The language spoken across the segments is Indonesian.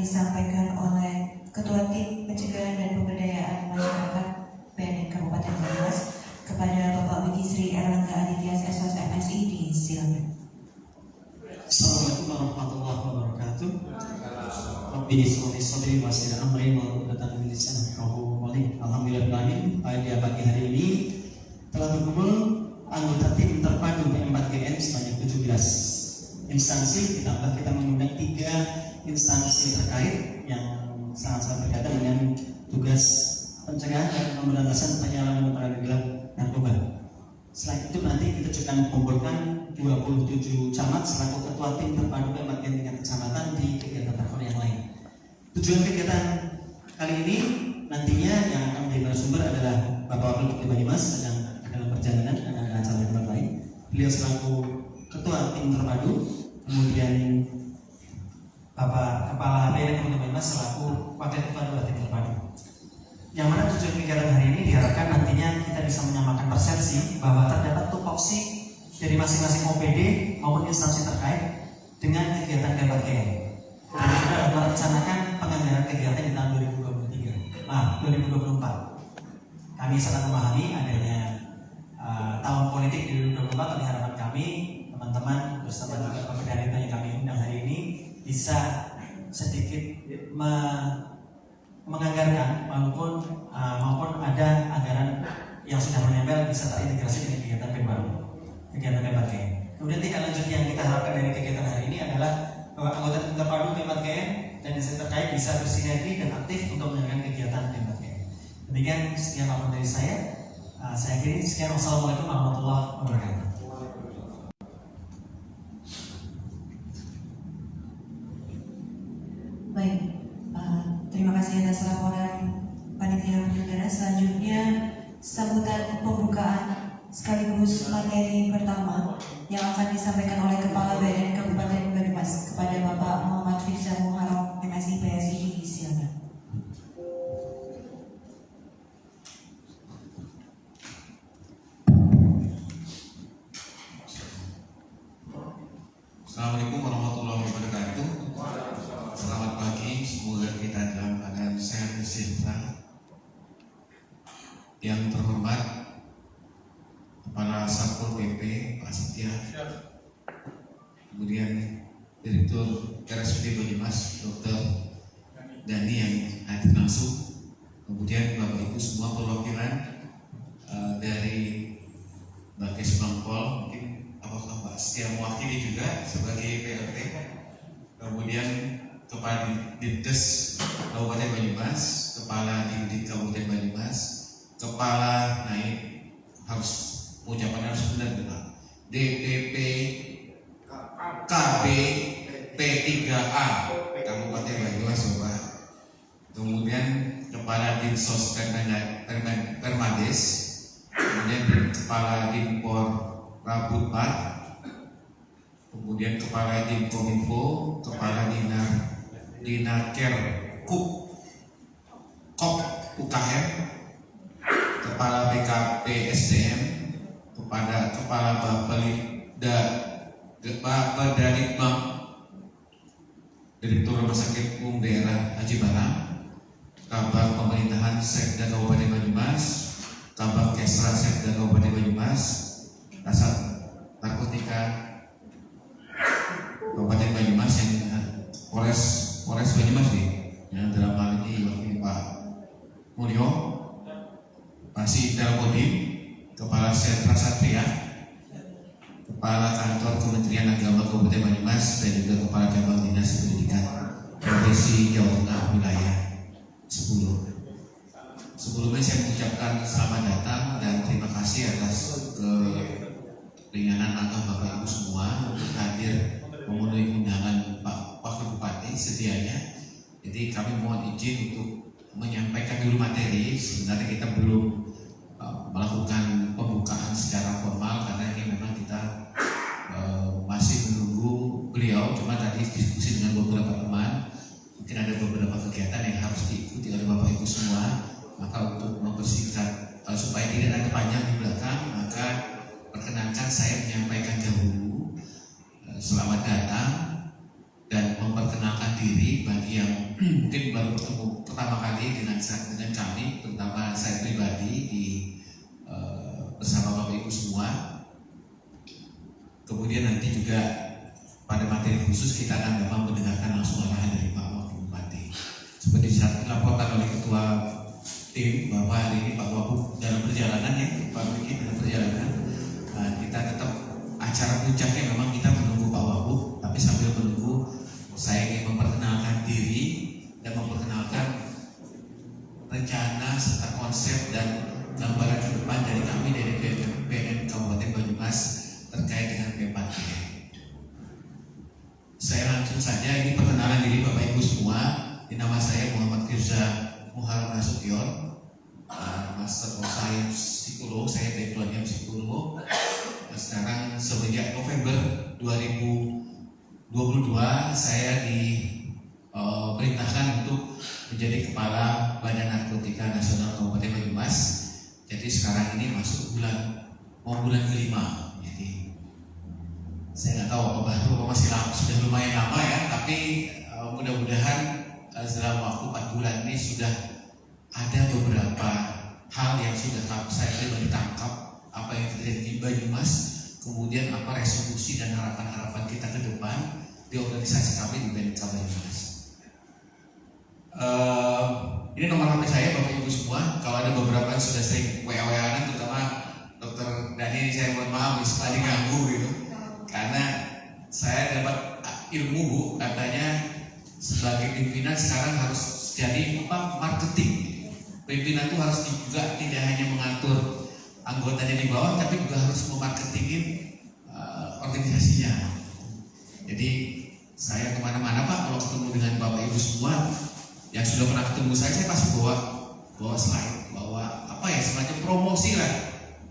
disampaikan oleh Ketua Tim Pencegahan dan Pemberdayaan Masyarakat BNN Kabupaten Banyumas kepada Bapak Widi Sri Erlangga Aditya SOS MSI di silakan. Assalamualaikum warahmatullahi wabarakatuh. Rabbi sholli wa sallim amri wa uqdatan min lisani yafqahu qawli. Alhamdulillahirabbil alamin. Pada pagi hari ini telah berkumpul anggota tim terpadu P4GN sebanyak 17 instansi, ditambah kita mengundang 3 instansi terkait yang sangat-sangat berkaitan dengan tugas pencegahan dan pemberantasan penyalahgunaan perdagangan gelap narkoba. Selain itu nanti kita juga akan mengumpulkan 27 camat selaku ketua tim terpadu P4GN tingkat kecamatan di kegiatan terpadu yang lain. Tujuan kegiatan kali ini nantinya yang akan menjadi narasumber adalah Bapak Wakil Bupati Banyumas sedang dalam perjalanan dan ada acara tempat lain. Beliau selaku ketua tim terpadu, kemudian Bapak Kepala BNN Kabupaten Banyumas selaku wakil ketua tim terpadu. Yang mana tujuan kegiatan hari ini diharapkan nantinya kita bisa menyamakan persepsi bahwa terdapat tupoksi dari masing-masing OPD maupun instansi terkait dengan kegiatan P4GN. Dan kita akan merencanakan penganggaran kegiatan di tahun 2024. Kami sangat memahami adanya tahun politik di 2024. Oleh harapan kami, teman-teman bersama juga pemerintah yang kami undang hari ini bisa sedikit menganggarkan maupun ada anggaran yang sudah menempel bisa terintegrasi dengan kegiatan P4GN. Kemudian tindak lanjut yang kita harapkan dari kegiatan hari ini adalah bahwa anggota tim terpadu P4GN dan instansi terkait bisa bersinergi dan aktif untuk menjalankan kegiatan P4GN. Demikian sekian laporan dari saya. Saya akhiri sekian. Wassalamualaikum warahmatullahi wabarakatuh. Baik, terima kasih atas laporan panitia penyelenggara. Selanjutnya sambutan pembukaan sekaligus materi pertama yang akan disampaikan oleh Kepala BNN Kabupaten Banyumas kepada Bapak Muhammad Firza Muharram MSI PSI. Silakan. Assalamualaikum warahmatullahi wabarakatuh. Selamat pagi, semoga kita dalam keadaan sehat dan sejahtera. Yang terhormat Kepala Satpol PP Pak Setia, kemudian Direktur RSUD Banyumas Dr. Dani yang hadir langsung, kemudian Bapak Ibu semua perwakilan dari Bakes Bangpol, mungkin apakah Pak Setia mewakili juga sebagai PLT, kemudian Kepala Dinkes Kabupaten Banyumas, Kepala Dindik Kabupaten Banyumas, Kepala Naib harus ucapan harus benar Pak, DPP KB P3A Kabupaten Banyumas Bapak, kemudian Kepala Dinsos Permades, kemudian Kepala Dinpor Rabutpat, kemudian Kepala Dinkominfo, Kepala Dinaker Kop UKM, Kepala BKP SDM, kepada Kepala Bapelitbang, Direktur Rumah Sakit Umum Daerah Haji Barang, Kabag Pemerintahan Sekda Kabupaten Banyumas, Kabag Kesra Sekda Kabupaten Banyumas, Kasat Narkotika Kabupaten Banyumas yang Polres Banyumas yang dalam hal ini wakil Pak Mulyo, Masih Dalkodim, Kepala Sentra Satria, Kepala Kantor Kementerian Agama Kabupaten Banyumas, dan juga Kepala Cabang Dinas Pendidikan Provinsi Jawa Tengah Wilayah 10. Sebelumnya saya mengucapkan selamat datang dan terima kasih atas keringanan langkah Bapak Ibu semua untuk hadir memenuhi undangan Pak Wakil Bupati sedianya. Jadi kami mohon izin untuk menyampaikan dulu materi. Sebenarnya kita belum melakukan pembukaan secara formal karena ini memang kita masih menunggu beliau. Cuma tadi diskusi dengan beberapa teman, mungkin ada beberapa kegiatan yang harus diikuti oleh Bapak Ibu semua. Maka untuk mempersingkat supaya tidak ada panjang di belakang, maka perkenankan saya menyampaikan dahulu selamat datang dan memperkenalkan diri bagi yang mungkin baru bertemu pertama kali dengan kami, terutama saya pribadi bersama Bapak Ibu semua. Kemudian nanti juga pada materi khusus kita akan memang mendengarkan langsung arahan dari Pak Wakil Bupati. Seperti dilaporkan oleh Ketua Tim bahwa hari ini Pak Wagub dalam perjalanan ya, Pak Wiki dalam perjalanan. Kita tetap acara puncaknya memang kita menunggu Pak Wagub, tapi sambil menunggu saya ingin memperkenalkan diri dan memperkenalkan rencana serta konsep dan gambaran ke depan dari kami dari BNN Kabupaten Banyumas terkait dengan P4G. Saya langsung saja ini perkenalan diri Bapak Ibu semua. Nama saya Muhammad Firza Muharram Nasution, Master of Science Psikolog. Saya backgroundnya psikolog. Sekarang semenjak November 2022 saya diperintahkan untuk menjadi Kepala Badan Narkotika Nasional Kabupaten Banyumas. Jadi sekarang ini masuk bulan kelima. Jadi saya nggak tahu apa baru apa masih lama, sudah lumayan lama ya. Tapi mudah-mudahan dalam waktu 4 bulan ini sudah ada beberapa hal yang sudah saya pribadi tangkap, apa yang terjadi di Banyumas, kemudian apa resolusi dan harapan-harapan kita ke depan di organisasi kami di BNK Banyumas. Ini nomor HP saya Bapak Ibu semua. Kalau ada beberapa yang sudah sering WA-WA-an, terutama Dr. Dani, saya mohon maaf supaya diganggu gitu, karena saya dapat ilmu Bu, katanya sebagai pimpinan sekarang harus jadi marketing. Pimpinan itu harus juga tidak hanya mengatur anggotanya di bawah, tapi juga harus memarketingin organisasinya. Jadi saya kemana-mana Pak, kalau ketemu dengan Bapak Ibu semua yang sudah pernah ketemu saya pasti bawa slide, bawa apa ya, semacam promosi lah,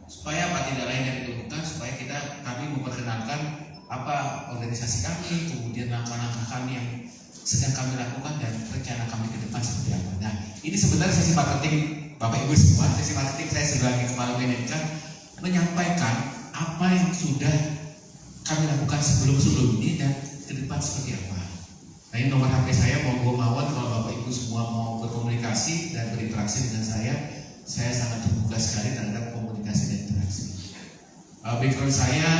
supaya apa, tidak lain yang dilakukan, supaya kami memperkenalkan apa organisasi kami, kemudian langkah-langkah kami yang sedang kami lakukan dan rencana kami ke depan seperti apa. Nah, ini sebenarnya sesi marketing Bapak Ibu semua. Sesi marketing saya sebagai Kepala BNK menyampaikan apa yang sudah kami lakukan sebelum ini dan ke depan seperti apa. Nah, ini nomor HP saya, mawon kalau Bapak Ibu semua mau berkomunikasi dan berinteraksi dengan saya sangat terbuka sekali terhadap komunikasi dan interaksi. Background saya,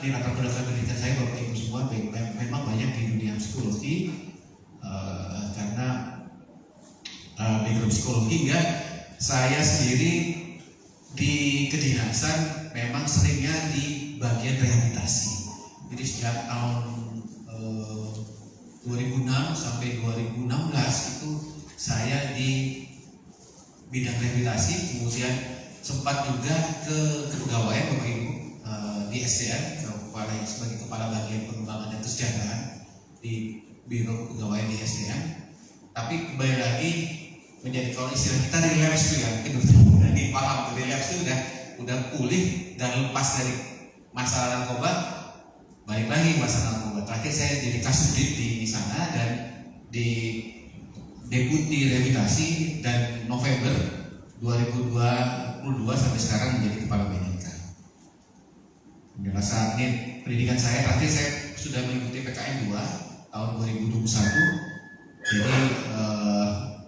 di latar belakang pendidikan saya Bapak Ibu semua memang banyak di dunia psikologi. Karena background psikologi ya, saya sendiri di kedinasan memang seringnya di bagian rehabilitasi. Jadi sejak tahun 2006 sampai 2016 itu saya di bidang rehabilitasi, kemudian sempat juga ke kepegawaian Bapak Ibu di SDM sebagai Kepala Bagian Pengembangan dan Kesejahteraan di Biro Kepegawaian di SDM. Tapi kembali lagi menjadi, kalau istilah kita relapse itu ya, mungkin udah dipaham, relapse itu udah pulih dan lepas dari masalah narkoba, balik lagi masalah narkoba. Terakhir saya jadi kasubdit di sana dan di deputi rehabilitasi, dan November 2022 sampai sekarang menjadi Kepala BNK. Saat ini pendidikan saya terakhir saya sudah mengikuti PKN 2 tahun 2021. Jadi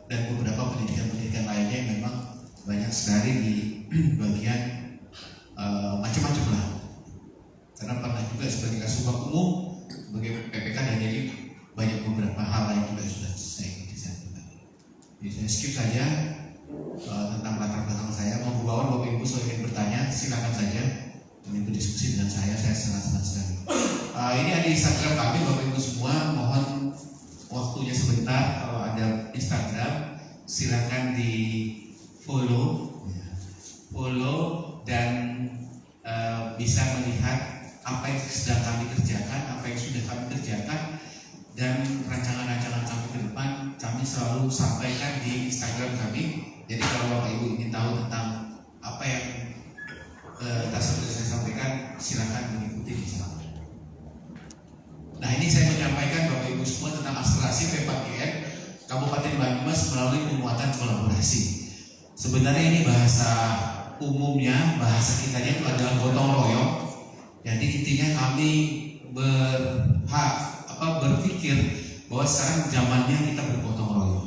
dan beberapa pendidikan lainnya yang memang banyak sekali di bagian macam-macam lah. Karena pernah juga sebagai Kasubag Umum, sebagai PPK, dan jadi banyak beberapa hal lain juga sudah saya ikuti saat ini. Jadi saya skip saja tentang latar belakang saya. Mau bawaan Bapak Ibu kalau ingin bertanya silakan saja, ingin berdiskusi dengan saya sangat senang sekali. Ini ada Instagram kami Bapak Ibu semua, mohon waktunya sebentar. Kalau ada Instagram silakan di follow dan bisa melihat apa yang sedang kami kerjakan, apa yang sudah kami kerjakan, dan rancangan-rancangan kami ke depan kami selalu sampaikan di Instagram kami. Jadi kalau Bapak Ibu ingin tahu tentang apa yang seperti saya sampaikan, silakan mengikuti di sana. Nah, ini saya menyampaikan Bapak Ibu semua tentang aspirasi P4GN Kabupaten Banyumas melalui penguatan kolaborasi. Sebenarnya ini bahasa umumnya, bahasa kitanya itu adalah gotong royong. Jadi intinya kami berpikir bahwa sekarang zamannya kita bergotong royong.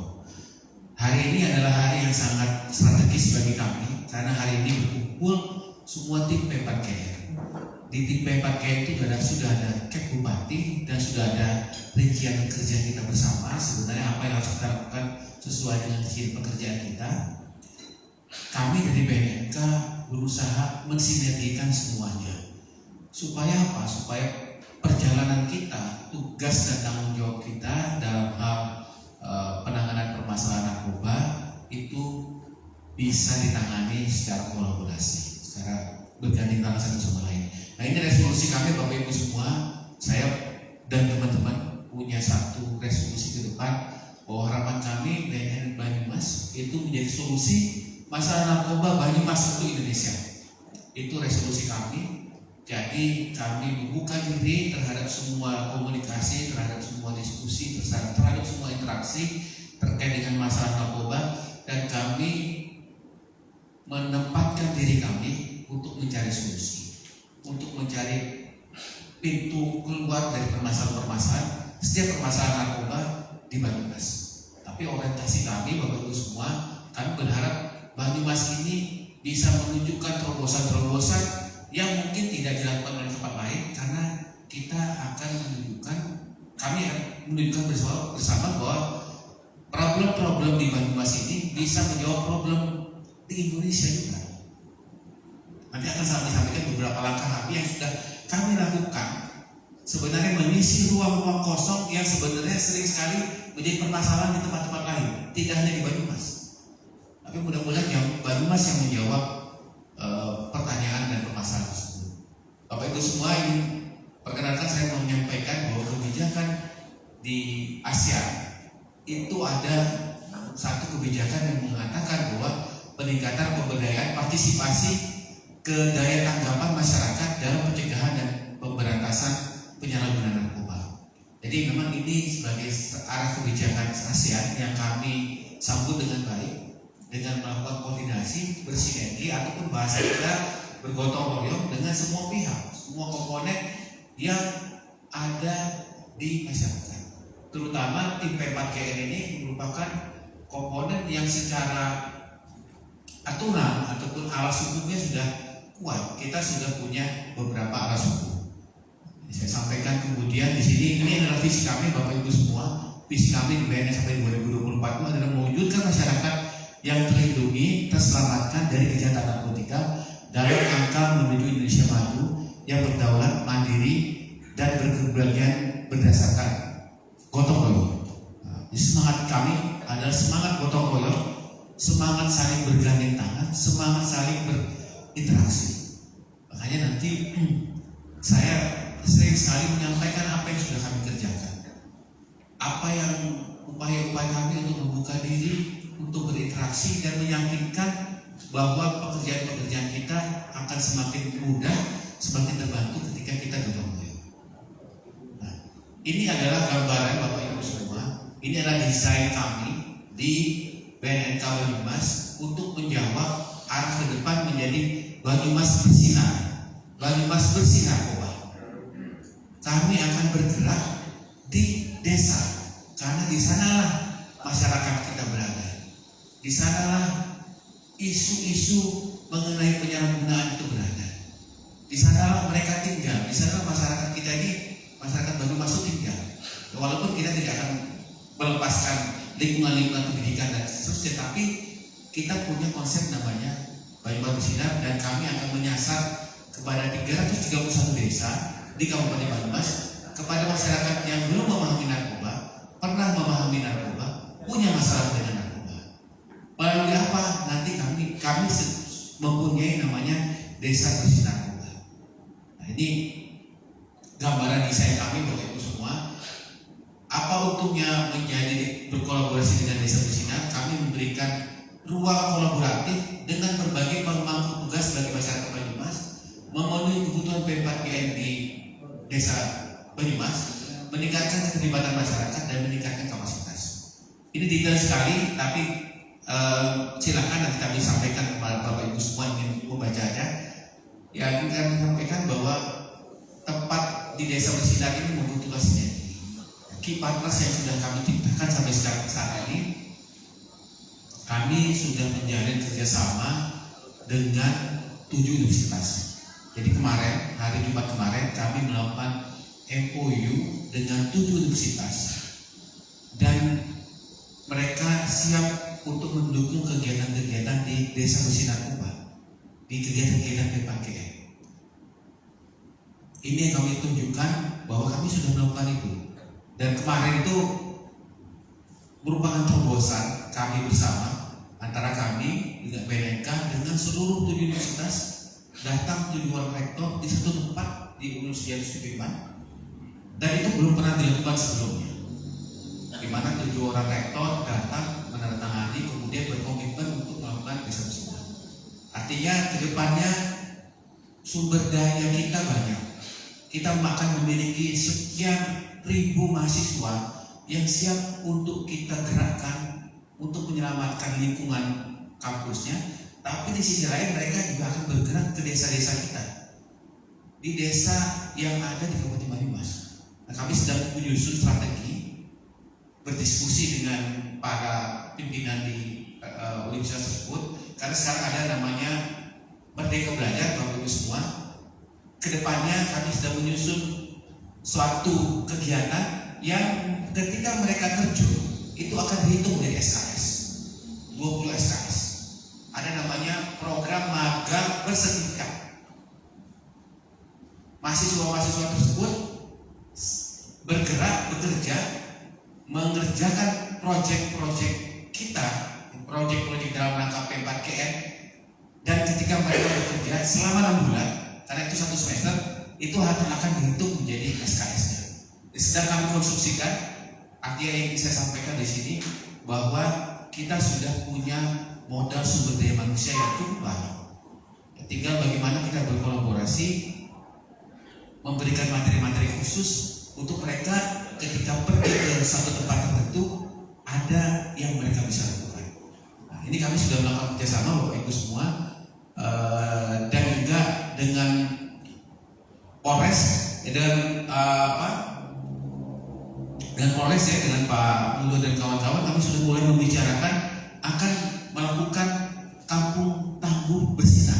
hari ini adalah hari yang sangat strategis bagi kami karena hari ini berkumpul semua tim P4KR. Di tim P4KR itu sudah ada Kep Bupati dan sudah ada rincian kerja kita bersama. Sebenarnya apa yang harus kita lakukan sesuai dengan izin pekerjaan kita. Kami dari BNNK berusaha mensinergikan semuanya. Supaya apa? Supaya perjalanan kita, tugas dan tanggung jawab kita dalam hal penanganan permasalahan narkoba itu bisa ditangani secara kolaborasi, secara bergandeng tangan satu sama lain. Nah, ini resolusi kami Bapak Ibu semua. Saya dan teman-teman punya satu resolusi ke depan bahwa harapan kami BNN Banyumas itu menjadi solusi masalah narkoba Banyumas untuk Indonesia. Itu resolusi kami. Jadi kami membuka diri terhadap semua komunikasi, terhadap semua diskusi, terhadap semua interaksi terkait dengan masalah narkoba, dan kami menempatkan diri kami untuk mencari solusi, untuk mencari pintu keluar dari permasalahan-permasalahan setiap permasalahan narkoba di Banyumas. Tapi orientasi kami Bapak Ibu semua, kami berharap Banyumas ini bisa menunjukkan terobosan-terobosan yang mungkin tidak dilakukan oleh tempat lain, karena kita akan menunjukkan, kami akan menunjukkan bersama bahwa problem-problem di Banyumas ini bisa menjawab problem di Indonesia juga. Nanti akan saya sampaikan beberapa langkah kami yang sudah kami lakukan, sebenarnya mengisi ruang-ruang kosong yang sebenarnya sering sekali menjadi permasalahan di tempat-tempat lain, tidak hanya di Banyumas. Tapi mudah-mudahan yang Banyumas yang menjawab pertanyaan dan permasalahan tersebut. Bapak Ibu semua, ini perkenalkan saya mau menyampaikan bahwa kebijakan di ASEAN itu ada satu kebijakan yang mengatakan bahwa peningkatan pemberdayaan partisipasi ke daya tanggapan masyarakat dalam pencegahan dan pemberantasan penyalahgunaan narkoba. Jadi memang ini sebagai arah kebijakan ASEAN yang kami sambut dengan baik, dengan melakukan koordinasi, bersinergi, ataupun bahasa kita bergotong royong dengan semua pihak, semua komponen yang ada di masyarakat. Terutama tim P4KR ini merupakan komponen yang secara aturan ataupun alas hukumnya sudah kuat. Kita sudah punya beberapa alas hukum. Saya sampaikan kemudian di sini, ini adalah visi kami Bapak Ibu semua. Visi kami di BNN sampai 2024 itu adalah mewujudkan masyarakat yang terlindungi, terselamatkan dari kejahatan narkotika dalam angka menuju Indonesia maju yang berdaulat, mandiri, dan berkebahagiaan berdasarkan gotong royong. Semangat kami adalah semangat gotong royong, semangat saling bergandeng tangan, semangat saling berinteraksi. Makanya nanti saya sering sekali menyampaikan apa yang sudah kami kerjakan, apa yang upaya-upaya kami untuk membuka diri, untuk berinteraksi dan meyakinkan bahwa pekerjaan-pekerjaan kita akan semakin mudah, semakin terbantu ketika kita gotong royong. Nah, ini adalah gambaran Bapak Ibu semua. Ini adalah desain kami di BNNK Banyumas untuk menjawab arah ke depan menjadi Banyumas bersinar, Banyumas bersih narkoba. Kami akan bergerak di desa, karena di sanalah masyarakat kita berada. Di sanalah isu-isu mengenai penyalahgunaan itu berada. Di sanalah mereka tinggal. Di sanalah masyarakat kita ini, masyarakat Banyumas itu tinggal. Walaupun kita tidak akan melepaskan lingkungan-lingkungan pendidikan dan seterusnya, tapi kita punya konsep namanya Banyumas bersinar, dan kami akan menyasar kepada 331 desa di Kabupaten Banyumas, kepada masyarakat yang belum memahami narkoba, pernah memahami narkoba, punya masalah dengan narkoba. Melalui apa? Nanti kami mempunyai namanya Desa Bersih Narkoba. Nah, ini gambaran desain kami Bapak Ibu semua. Apa untungnya menjadi berkolaborasi dengan Desa Bersinar? Kami memberikan ruang kolaboratif dengan berbagai pemangku tugas bagi masyarakat Banyumas, memenuhi kebutuhan P4KR di Desa Banyumas, meningkatkan keterlibatan masyarakat dan meningkatkan kapasitas. Ini detail sekali, tapi silakan nanti kami sampaikan kepada Bapak Ibu semua yang ingin membacanya. Yang kami sampaikan bahwa tempat di Desa Bersinar ini membutuhkan sinergi. Key partners yang sudah kami ciptakan sampai sekarang saat ini kami sudah menjalin kerjasama dengan 7 universitas. Jadi kemarin, hari Jumat kemarin, kami melakukan MOU dengan 7 universitas dan mereka siap untuk mendukung kegiatan-kegiatan di Desa Bersih Narkoba, di kegiatan-kegiatan PPKM. Ini yang kami tunjukkan bahwa kami sudah melakukan itu. Dan kemarin itu merupakan terobosan kami bersama antara kami dengan BNK dengan seluruh 7 universitas, datang 7 orang rektor di satu tempat di Universitas Sudirman. Dan itu belum pernah dilakukan sebelumnya, di mana 7 orang rektor datang menandatangani kemudian berkomitmen untuk melakukan desa bersih. Artinya kedepannya sumber daya kita banyak. Kita akan memiliki sekian ribu mahasiswa yang siap untuk kita gerakkan untuk menyelamatkan lingkungan kampusnya. Tapi di sisi lain mereka juga akan bergerak ke desa-desa kita, di desa yang ada di Kabupaten Banyumas. Nah, kami sedang menyusun strategi, berdiskusi dengan para pimpinan di universitas tersebut, karena sekarang ada namanya Merdeka Belajar, Bapak Ibu semua. Kedepannya kami sedang menyusun suatu kegiatan yang ketika mereka terjun itu akan dihitung dari SKS, 20 SKS. Ada namanya program magang bersertifikat. Mahasiswa-mahasiswa tersebut bergerak, bekerja, mengerjakan proyek-proyek kita, proyek-proyek dalam rangka P4KN, dan ketika mereka bekerja selama 6 bulan, karena itu 1 semester, itu akan dihitung menjadi SKS-nya. Sedang kami konstruksikan, artinya yang saya sampaikan di sini bahwa kita sudah punya modal sumber daya manusia yang cukup banyak. Tinggal bagaimana kita berkolaborasi, memberikan materi-materi khusus untuk mereka ketika pergi ke satu tempat tertentu ada yang mereka bisa lakukan. Nah, ini kami sudah melakukan kerjasama Bapak Ibu semua, dan juga dengan Polres, dengan dengan Polres ya, dengan Pak Mulo dan kawan-kawan, kami sudah mulai membicarakan akan melakukan kampung tangguh bersinar.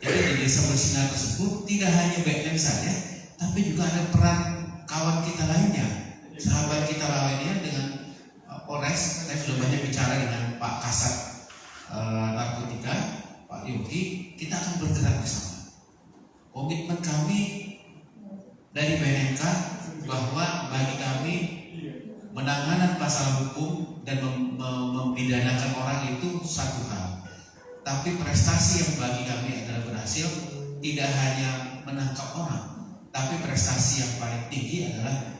Jadi di desa bersinar tersebut tidak hanya BNN saja, tapi juga ada peran kawan kita lainnya, sahabat kita lainnya dengan Polres. Saya sudah banyak bicara dengan Pak Kasat Narkotika, Pak Yogi. Kita akan bergerak bersama. Komitmen kami dari BNNK bahwa bagi kami penanganan masalah hukum dan memidanakan orang itu satu hal, tapi prestasi yang bagi kami adalah berhasil tidak hanya menangkap orang, tapi prestasi yang paling tinggi adalah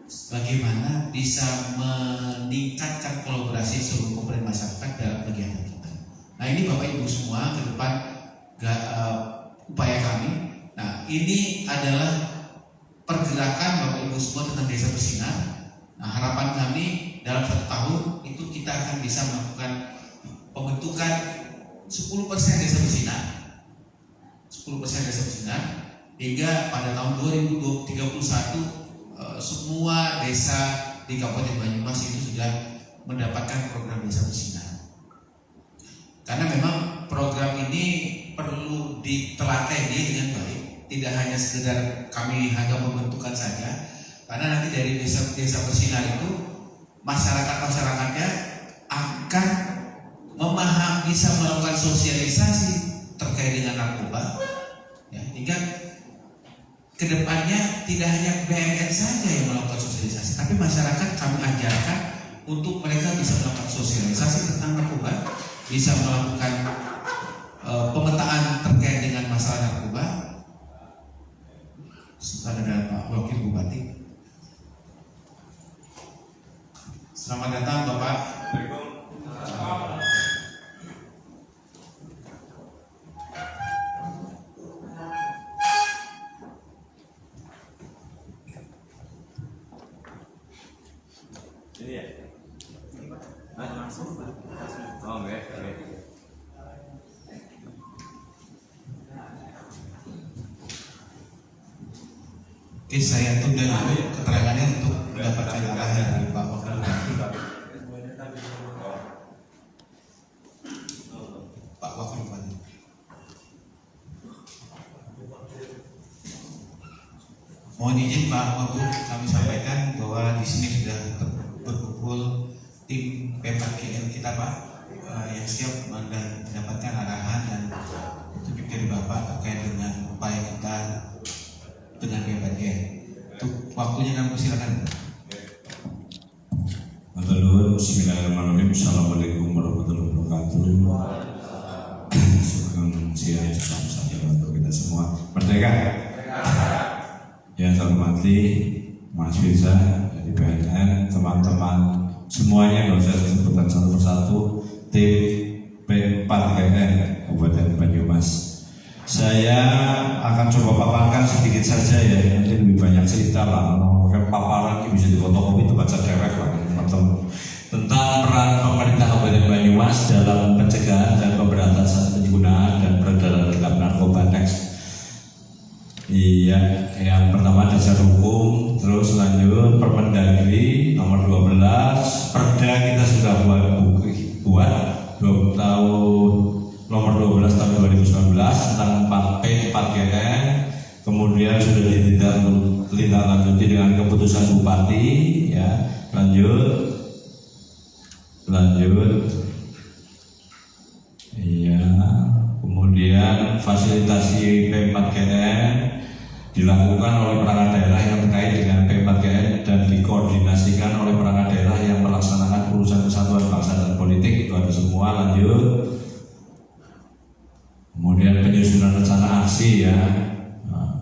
bagaimana bisa meningkatkan kolaborasi seluruh komponen masyarakat dalam kegiatan kita. Nah, ini Bapak Ibu semua ke depan upaya kami. Nah, ini adalah pergerakan Bapak Ibu semua tentang desa bersinar. Nah, harapan kami dalam 1 tahun itu kita akan bisa melakukan pembentukan 10% desa bersinar, 10% desa bersinar, hingga pada tahun 2031 semua desa di Kabupaten Banyumas itu sudah mendapatkan program desa bersinar. Karena memang program ini perlu diteladani dengan baik, tidak hanya sekedar kami hanya membentukkan saja, karena nanti dari desa bersinar itu masyarakatnya akan memahami, bisa melakukan sosialisasi terkait dengan narkoba, ya, hingga kedepannya tidak hanya BNN saja yang melakukan sosialisasi, tapi masyarakat kami ajarkan untuk mereka bisa melakukan sosialisasi tentang narkoba, bisa melakukan pemetaan terkait dengan masalah narkoba. Saudara Pak Wakil Bupati, selamat datang Bapak. Ini ya? Langsung? Oh enggak, oke. Oke, saya tunda dulu keterangannya untuk mendapatkan arahan dari Pak Wakil Bupati. Mohon izin Pak Wagub, kami sampaikan bahwa di sini sudah berkumpul tim P4GL kita Pak, yang siap mendapatkan arahan dan petunjuk dari Bapak terkait dengan upaya kita dengan P4GL. Untuk waktunya kami silakan. Bismillahirrahmanirrahim. Assalamualaikum warahmatullahi wabarakatuh. Sugeng siang, salam sejahtera untuk kita semua. Merdeka. Yang saya hormati Mas Firza dari BNN, teman-teman semuanya, nggak usah disebutkan satu persatu, tim P4GN Kabupaten Banyumas. Saya akan coba paparkan sedikit saja ya, nanti lebih banyak cerita lah. Kalau paparan ini bisa difotokopi itu baca dewek lah teman-teman. Tentang peran pemerintah Kabupaten Banyumas dalam pencegahan dan pemberantasan penggunaan dan peredaran gelap narkoba. Next. Iya, yang pertama dasar hukum, terus lanjut Permendagri nomor 12, Perda kita sudah buat 20 tahun nomor 12 tahun 2019 tentang P4GN, kemudian sudah ditindaklanjuti dengan keputusan Bupati, ya, lanjut, iya, kemudian fasilitasi P4GN dilakukan oleh perangkat daerah yang terkait dengan P4GN dan dikoordinasikan oleh perangkat daerah yang melaksanakan urusan kesatuan bangsa dan politik. Itu ada semua. Lanjut, kemudian penyusunan rencana aksi, ya,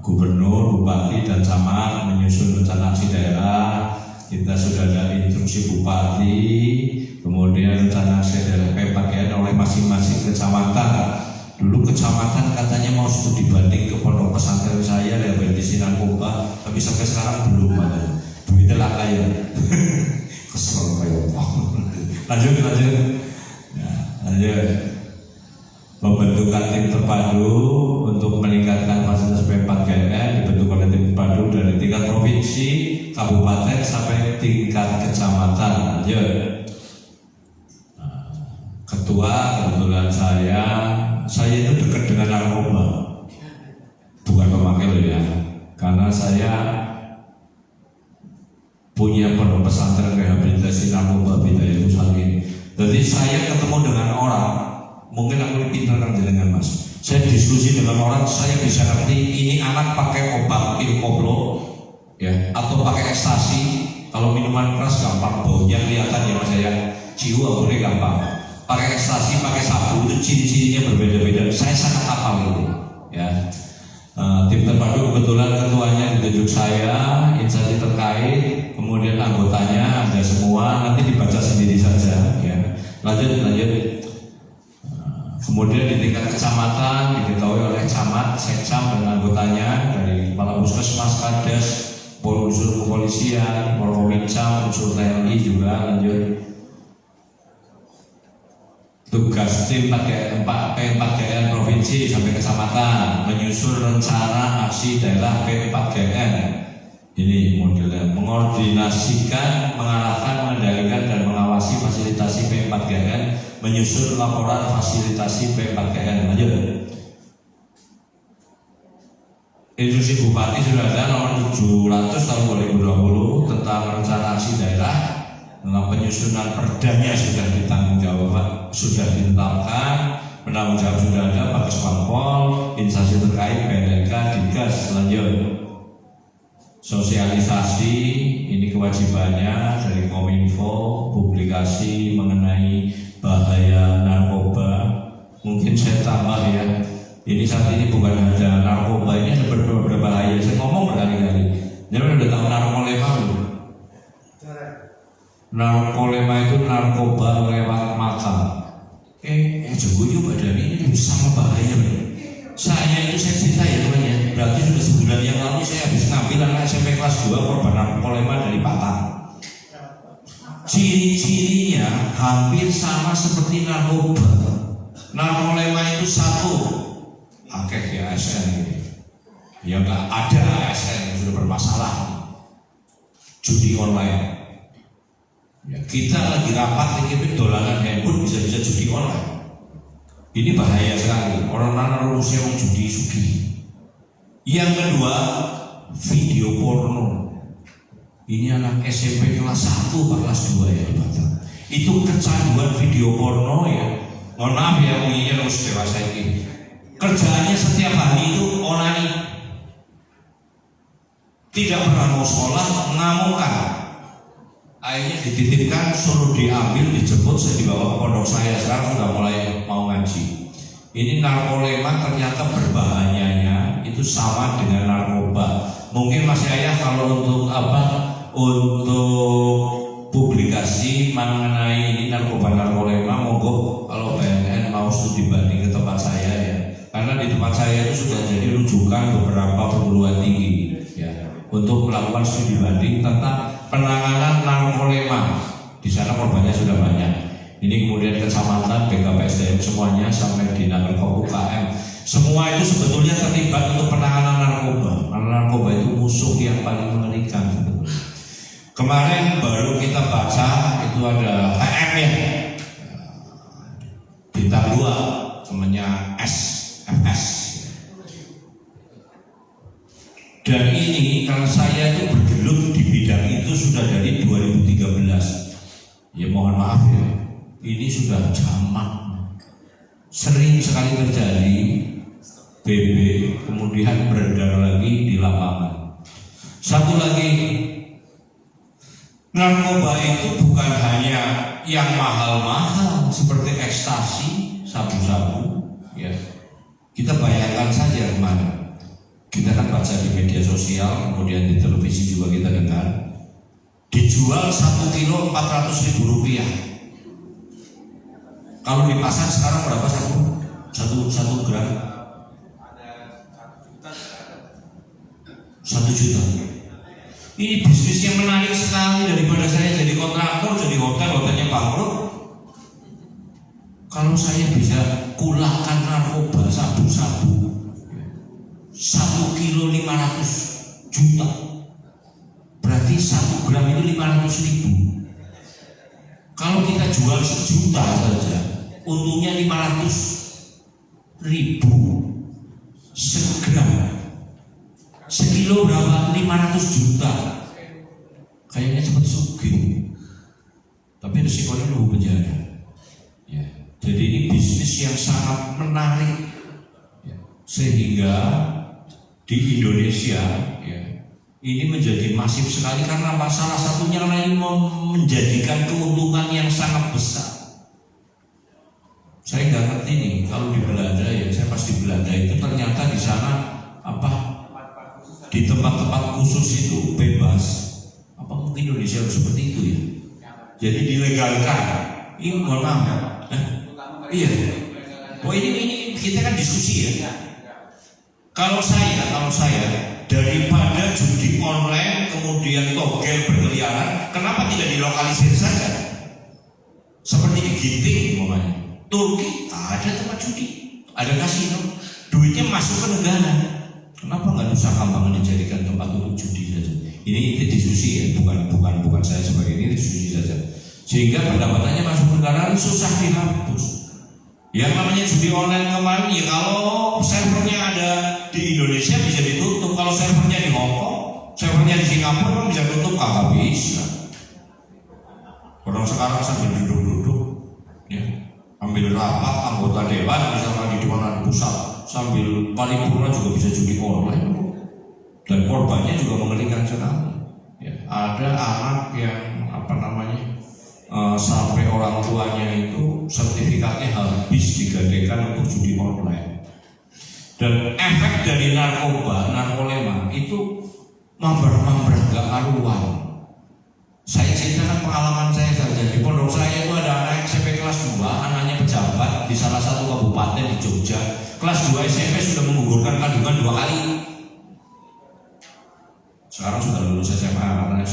gubernur, bupati, dan camat menyusun rencana aksi daerah. Kita sudah ada instruksi bupati, kemudian rencana aksi daerah P4GN oleh masing-masing kecamatan. Dulu kecamatan katanya mau studi banding ke pondok pesantren saya rehabilitasi narkoba, tapi sampai sekarang belum ada. Duitnya lah kaya. Kesel kayak lanjut. Nah, lanjut. Pembentukan tim terpadu untuk meningkatkan fasilitas P4GN dibentuk oleh tim terpadu dari tingkat provinsi, kabupaten sampai tingkat kecamatan. Lanjut. Ketua kebetulan saya itu dekat dengan narkoba, bukan pemakai loh ya, karena saya punya pondok pesantren rehabilitasi narkoba Bidayah Muslimin. Jadi saya ketemu dengan orang, mungkin aku lebih pintar dengan Mas. Saya diskusi dengan orang, saya bisa ngerti ini anak pakai obat pil koplo, ya, atau pakai ekstasi. Kalau minuman keras gampang, baunya kelihatan ya Mas ya. Ciu boleh gampang. Pakai ekstasi, pakai sabu itu ciri-cirinya berbeda-beda. Saya sangat hafal itu, ya. Tim terpadu kebetulan ketuanya ditunjuk saya, instansi terkait, kemudian anggotanya ada semua. Nanti dibaca sendiri saja, ya. Lanjut. Kemudian di tingkat kecamatan diketahui oleh camat, sekcam, dan anggotanya dari kepala puskesmas, kades, unsur kepolisian, polkomincam, unsur TNI juga. Lanjut. Tugas tim P4GN provinsi sampai kecamatan menyusun rencana aksi daerah P4GN. Ini modelnya mengordinasikan, mengarahkan, mengendalikan, dan mengawasi fasilitasi P4GN, menyusun laporan fasilitasi P4GN. Lanjut. Instruksi Bupati sudah ada nomor 700 tahun 2020 tentang rencana aksi daerah. Dalam penyusunan perdanya sudah ditetapkan, penanggung jawab sudah ada, Pak Kesbangpol, instansi terkait, PNK, Digas. Lanjut. Sosialisasi, ini kewajibannya dari Kominfo, publikasi mengenai bahaya narkoba. Mungkin saya tambah ya, ini saat ini bukan ada narkoba, ini ada beberapa bahaya. Saya ngomong berkali-kali. Jadi udah tahu narkolema belum? Narkolema itu narkoba lewat mata. Jogonya badan ini sama bahaya. Saya cerita ya teman ya. Berarti sudah sebulan yang lalu saya habis ngambil anak SMP kelas 2 korban narkolema dari Batam. Ciri-cirinya hampir sama seperti narkoba. Narkolema itu satu, akeh ya ASN ini. Ya enggak ada ASN yang sudah bermasalah. Judi online. Ya, kita lagi rapat ini dolanan handphone bisa-bisa judi online. Ini bahaya sekali. Orang-orang Rusia mau judi sugi. Yang kedua, video porno. Ini anak SMP kelas 1 atau kelas 2 ya Pak. Itu kecanduan video porno ya. Mohon maaf ya, ini harus dewasa ini. Kerjaannya setiap hari itu onani. Tidak pernah mau sekolah, ngamukan. Akhirnya dititipkan, suruh diambil, dijemput, saya dibawa ke pondok saya. Sekarang sudah mulai mau ngaji. Ini narkolema ternyata berbahayanya itu sama dengan narkoba. Mungkin Mas Yahya kalau untuk apa? Untuk publikasi mengenai ini narkolema, monggo kalau BNN mau studi banding ke tempat saya ya. Karena di tempat saya itu sudah jadi rujukan beberapa perguruan tinggi ya untuk melakukan studi banding tentang penanganan narkolema. Di sana korbannya sudah banyak. Ini kemudian kecamatan, BKPSDM semuanya sampai di Nagerkop UKM. Semua itu sebetulnya terlibat untuk penanganan narkoba. Karena narkoba itu musuh yang paling mengerikan sebetulnya. Kemarin baru kita baca itu ada HM ya, bintang 2 temannya SFS. Dan ini karena saya itu bergelut di bidang itu sudah dari 2013. Ya mohon maaf ya, ini sudah jamak. Sering sekali terjadi BB kemudian beredar lagi di lapangan. Satu lagi, narkoba itu bukan hanya yang mahal-mahal seperti ekstasi, sabu-sabu ya. Kita bayangkan saja kemana. Kita kan baca di media sosial, kemudian di televisi juga kita dengar dijual 1 kilo 400.000 rupiah. Kalau di pasar sekarang berapa satu gram? 1 juta. Ini bisnis yang menarik sekali. Daripada saya jadi kontraktor, jadi hotelnya bangkrut. Kalau saya bisa kulahkan narkoba sabu-sabu 1 kilo 500 juta, berarti 1 gram itu 500.000. Kalau kita jual 1 juta saja, untungnya 500.000 segram. Sekilo berapa? 500 juta. Kayaknya cepat sugih. Tapi risikonya nunggu penjara. Ya. Jadi ini bisnis yang sangat menarik. Ya. Sehingga di Indonesia ya, ini menjadi masif sekali karena salah satunya lain menjadikan keuntungan yang sangat besar. Saya nggak ngerti nih kalau di Belanda ya, saya pas di Belanda itu ternyata di sana apa? Di tempat-tempat khusus itu bebas. Apa mungkin Indonesia harus seperti itu ya? Jadi dilegalkan. Ini mohon maaf. Iya. Oh ini kita kan diskusi ya. Kalau saya daripada judi online kemudian togel berkeliaran, kenapa tidak dilokalisir saja? Seperti di Ginting umpamanya. Turki ada tempat judi, ada kasino, duitnya masuk ke negara. Kenapa nggak Nusa Kambangan dijadikan tempat untuk judi saja? Ini diskusi ya, bukan saya sebagai ini diskusi saja. Sehingga pendapatannya masuk negara susah dihapus. Yang namanya judi online kemarin ya kalau servernya ada di Indonesia bisa ditutup, kalau servernya di Hongkong, servernya di Singapura bisa tutup, kagak bisa. Orang sekarang sambil duduk-duduk, ya, ambil rapat anggota dewan misalnya di Dewan Pusat, sambil paripurna juga bisa judi online, dan korbannya juga mengerikan sekali. Ya, ada anak yang sampai orang tuanya itu sertifikatnya habis digadekan untuk judi online. Dan efek dari narkolema itu mambrah gak karuan. Saya ceritakan pengalaman saya saja. Di pondok saya itu ada anak SMP kelas 2, anaknya pejabat di salah satu kabupaten di Jogja. Kelas 2 SMP sudah menggugurkan kandungan 2 kali. Sekarang sudah lulus SMA karena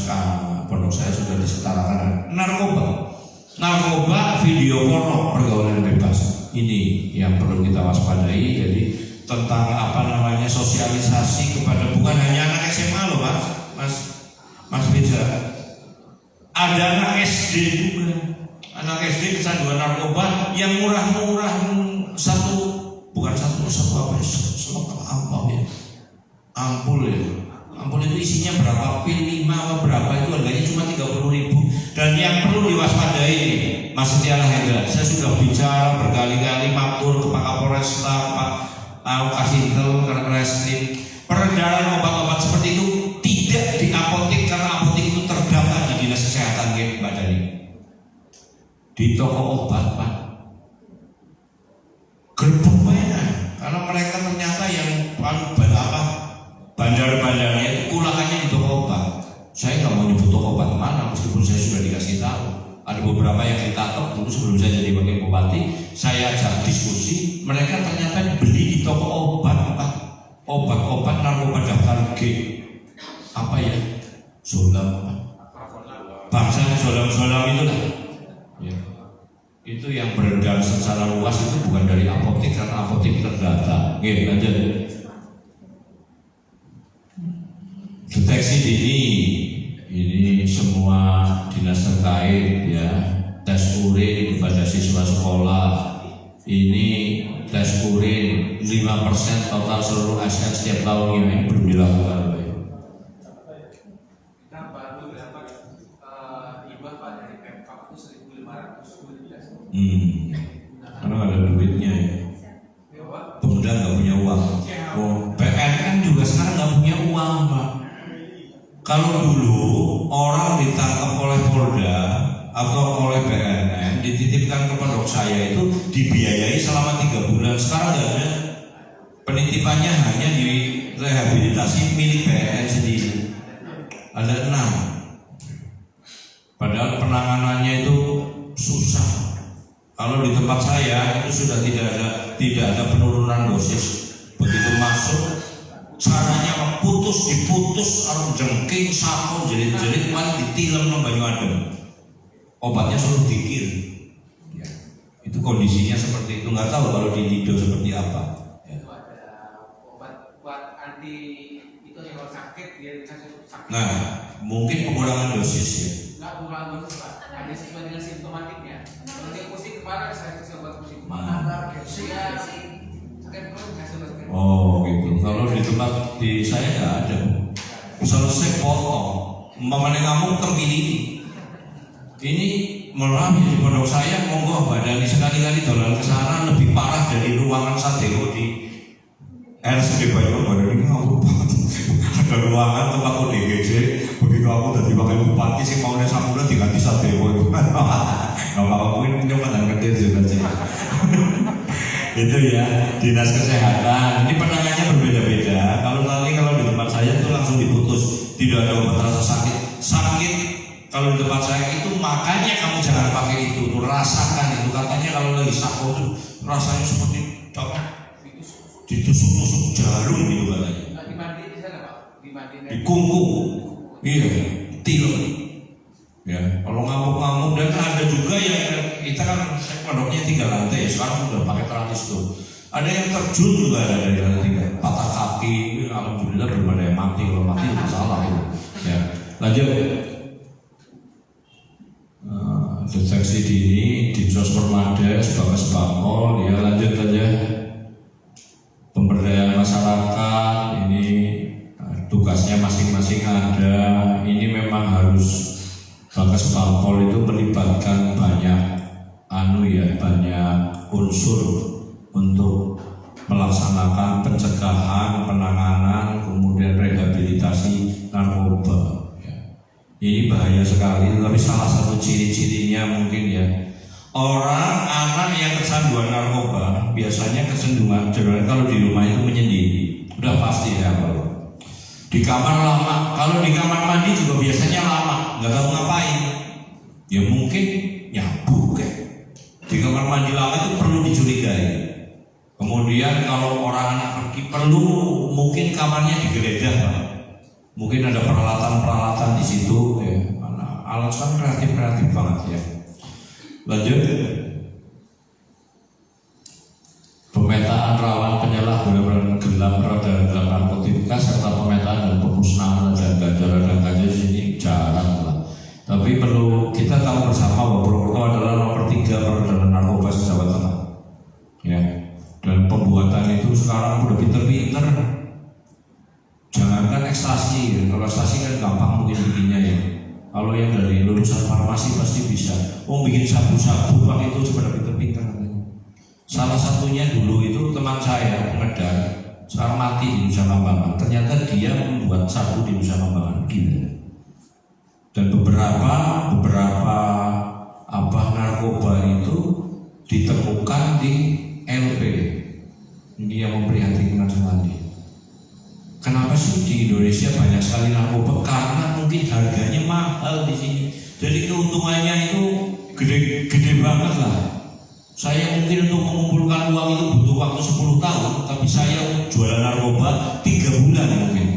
pondok saya sudah disetarakan. Narkoba, video porno, pergaulan bebas. Ini yang perlu kita waspadai. Jadi tentang sosialisasi kepada bukan hanya anak SMA loh Mas Bija. Ada anak SD juga. Anak SD kecanduan narkoba yang murah-murah satu apa ya? Ampul ya. Ampun, itu isinya berapa pil, 5 atau berapa, itu harganya cuma 30.000. Dan yang perlu diwaspadai, Mas Setia Hendra, saya sudah bicara berkali-kali matur ke Pak Kapolresta, Pak Kasintel, ke Reskrim, peredaran obat-obat seperti itu tidak di apotek, karena apotek itu terdaftar di Dinas Kesehatan, ya Mbak Dani. Di toko obat, Pak. Gerbong mana? Karena mereka ternyata yang bandar-bandarnya itu kulakannya di toko obat. Saya nggak mau nyebut toko obat mana, meskipun saya sudah dikasih tahu. Ada beberapa yang ditangkap dulu sebelum saya jadi wakil bupati. Saya ajak diskusi, mereka ternyata beli di toko obat, Pak. Obat-obat narkoba daftar G. Apa ya? Zolam, Pak. Bangsanya zolam-zolam itu lah. Ya. Itu yang beredar secara luas itu bukan dari apotek, karena apotek terdata. Oke, lanjut. Deteksi dini, ini semua dinas terkait ya, tes urin kepada siswa sekolah. Ini tes urin 5% total seluruh ASN setiap tahunnya, ini belum dilakukan. Kita baru dapat hibah Pak dari Pemkab itu 1.512. Karena nggak ada duitnya ya. Pemuda nggak punya uang. Oh, PNN juga sekarang nggak punya uang, Pak. Kalau dulu orang ditangkap oleh Polda atau oleh BNN dititipkan ke pondok saya itu dibiayai selama 3 bulan. Sekarang nggak ada. Penitipannya hanya di rehabilitasi milik BNN sendiri. Ada 6. Padahal penanganannya itu susah. Kalau di tempat saya itu sudah tidak ada penurunan dosis. Begitu masuk, caranya diputus, harus jengking, sapu, jerit-jerit, paling ditilem sama banyu adem. Obatnya suruh dikirim. Ya. Itu kondisinya seperti itu. Nggak tahu kalau di Lido seperti apa. Ya. Itu ada obat buat anti itu yang kalau sakit dia dikasih sakit. Nah, mungkin pengurangan dosis ya. Nggak pengurangan dosis Pak. Ada sesuai dengan simptomatiknya. Kalau dia pusing kepala saya kasih obat pusing kepala. Dia sakit perut kasih obat. Oh gitu. Kalau di tempat di saya nggak ada. Selesai potong. Umpamanya kamu terpilih. Ini melalui di pondok saya, monggo badani sekali-kali dolan ke sana, lebih parah dari ruangan Sadeo di RSUD Banyu. Badani ini ngawur banget. Ada ruangan tempat ODGJ. Begitu aku udah wakil bupati sih mau nih Samura diganti Sadeo itu. Nggak apa-apa, mungkin nyematan kecil juga sih. Itu ya, dinas kesehatan. Ini penanganannya berbeda-beda. Kalau di tempat saya itu langsung diputus, tidak ada obat rasa sakit. Kalau di tempat saya itu makanya kamu jangan pakai itu, rasakan itu. Katanya kalau lagi sakit itu rasanya seperti apa? Ditusuk-tusuk jarum gitu katanya. Dimandiin di sana Pak. Dimandiin. Dikungkung. Iya, tilem. Ya, kalau ngamuk-ngamuk, dan ada juga yang kita kan pondoknya 3 lantai, sekarang udah pakai teralis tuh. Ada yang terjun juga ada dari lantai 3, patah kaki. Alhamdulillah belum ada yang mati. Kalau mati masalah itu. Ya, lanjut. Deteksi dini di Permades, Bakas Bangkol. Ya, lanjut aja. Pemberdayaan masyarakat ini tugasnya masing-masing ada. Ini memang harus Bakas Bangkol itu melibatkan banyak banyak unsur untuk melaksanakan pencegahan, penanganan, kemudian rehabilitasi narkoba. Ini bahaya sekali, tapi salah satu ciri-cirinya mungkin ya, orang anak yang kecanduan narkoba biasanya kecenderungan kalau di rumah itu menyendiri, udah pasti ya kalau di kamar lama, kalau di kamar mandi juga biasanya lama, nggak tahu ngapain, ya mungkin nyabu kayak di kamar mandi lama itu perlu dicurigai. Kemudian kalau orang anak pergi perlu mungkin kamarnya digeledah, mungkin ada peralatan-peralatan di situ, ya. Alasan kreatif banget ya. Lanjut. Pemetaan rawan penyalahgunaan gelap dan gelap narkotika serta pemetaan dan pemusnahan dan ganja ini jarang lah. Tapi perlu kita tahu bersama bahwa Purwokerto adalah nomor 3 peredaran narkoba di Jawa Tengah. Ya. Dan pembuatan itu sekarang udah pinter-pinter. Jangankan ekstasi, bikin sabu-sabu Pak itu sebenarnya pinter-pinter. Salah satunya dulu itu teman saya pengedar, sekarang mati di Nusa Kambangan. Ternyata dia membuat sabu di Nusa Kambangan, gila. Dan beberapa narkoba itu ditemukan di LP. Ini yang memprihatinkan sekali. Kenapa sih di Indonesia banyak sekali narkoba? Karena mungkin harganya mahal di sini. Jadi keuntungannya itu gede banget lah. Saya mungkin untuk mengumpulkan uang itu butuh waktu 10 tahun, tapi saya jualan narkoba 3 bulan mungkin.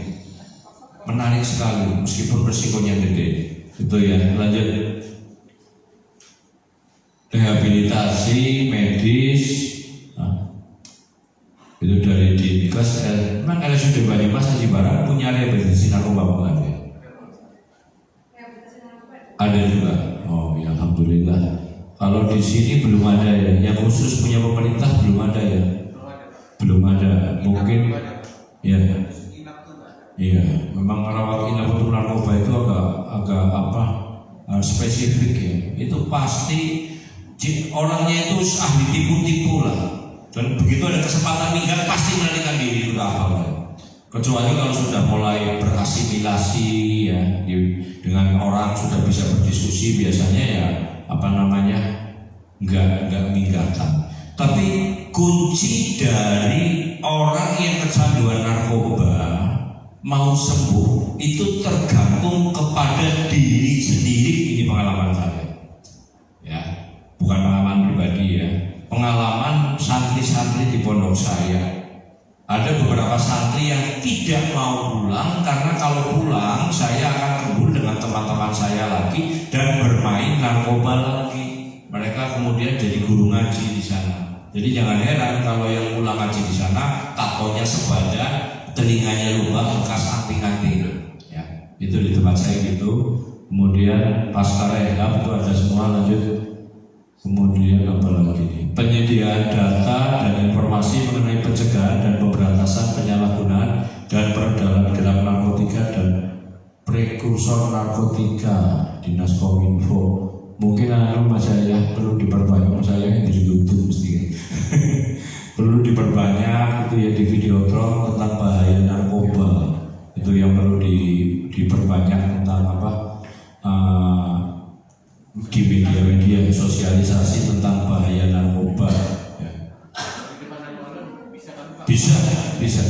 Menarik sekali, meskipun resikonya gede. Itu ya, lanjut. Rehabilitasi medis, itu dari Dinkes. Memang RSUD Banyumas Haji Barang punya rehabilitasi narkoba bukan ya? Ada juga. Oh ya, alhamdulillah. Kalau di sini belum ada ya, yang khusus punya pemerintah belum ada ya, belum ada. Mungkin ya, iya. Memang rawat inap untuk narkoba itu agak spesifik ya. Itu pasti orangnya itu ahli tipu-tipu lah. Dan begitu ada kesempatan minggat pasti melarikan diri sudah apa ya. Kecuali kalau sudah mulai berasimilasi ya, dengan orang sudah bisa berdiskusi biasanya ya nggak minggatan. Tapi kunci dari orang yang kecanduan narkoba mau sembuh itu tergantung kepada diri sendiri. Ini pengalaman saya ya, bukan pengalaman pribadi ya, pengalaman santri-santri di pondok saya. Ada beberapa santri yang tidak mau pulang karena kalau pulang saya akan kumpul dengan teman-teman saya lagi dan bermain narkoba lagi. Mereka kemudian jadi guru ngaji di sana. Jadi jangan heran kalau yang pulang ngaji di sana tatonya sebadan, telinganya lubang bekas anting-anting. Ya, itu di tempat saya gitu. Kemudian pasca rehab itu ada semua, lanjut. Kemudian apa lagi nih? Penyediaan data dan informasi mengenai pencegahan dan pemberantasan penyalahgunaan dan peredaran gerak narkotika dan prekursor narkotika Dinas Kominfo. Mungkin Mas saya perlu diperbanyak, saya yang di YouTube mesti perlu diperbanyak itu ya, di videotron tentang bahaya narkoba itu yang perlu diperbanyak tentang di media-media sosialisasi tentang bahaya narkoba ya. Bisa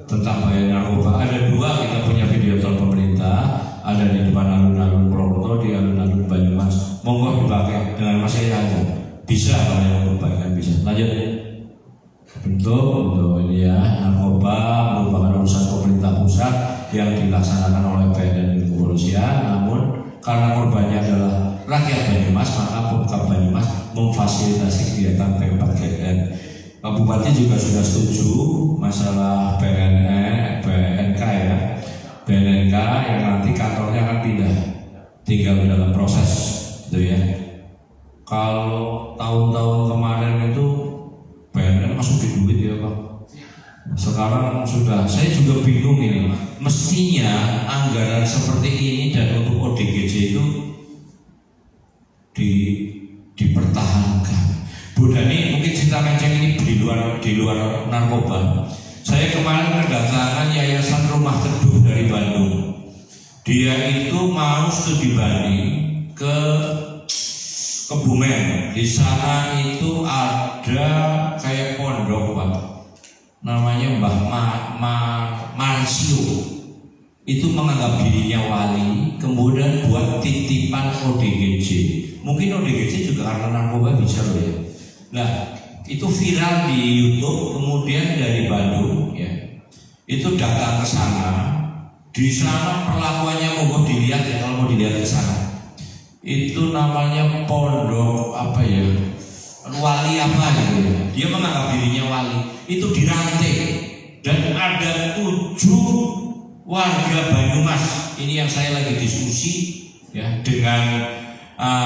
tentang bahaya narkoba. Ada 2 kita punya videotron pemerintah, ada di depan alun-alun Purwokerto, di alun-alun Banyumas. Monggo dipakai dengan Mas saya aja. Bisa kalau yang perbaikan bisa. Lanjut. Untuk ini ya, narkoba merupakan urusan pemerintah pusat yang dilaksanakan oleh BNN dan kepolisian. Namun karena korbannya adalah rakyat Banyumas, maka Pemkab Banyumas memfasilitasi kegiatan P4GN. Pak Bupati juga sudah setuju masalah BNK ya, BNK yang nanti kantornya akan pindah, tinggal dalam proses itu ya. Kalau tahun-tahun kemarin itu BNN masukin duit ya Pak. Sekarang sudah, saya juga bingung ini. Mestinya anggaran seperti ini dan untuk ODGJ itu dipertahankan. Bu Dani mungkin cerita kenceng ini di luar narkoba. Saya kemarin kedatangan Yayasan Rumah Teduh dari Bandung. Dia itu mau studi banding ke Kebumen. Di sana itu ada kayak pondok Pak, namanya Mbah Marsio. Itu menganggap dirinya wali, kemudian buat titipan ODGJ. Mungkin ODGJ juga karena narkoba bisa loh ya. Nah, itu viral di YouTube, kemudian dari Bandung ya. Itu datang ke sana. Di sana perlakuannya mau dilihat ya, kalau mau dilihat ke sana. Itu namanya pondok apa ya? Wali apa gitu ya. Dia menganggap dirinya wali. Itu dirantai dan ada 7 warga Banyumas, ini yang saya lagi diskusi ya dengan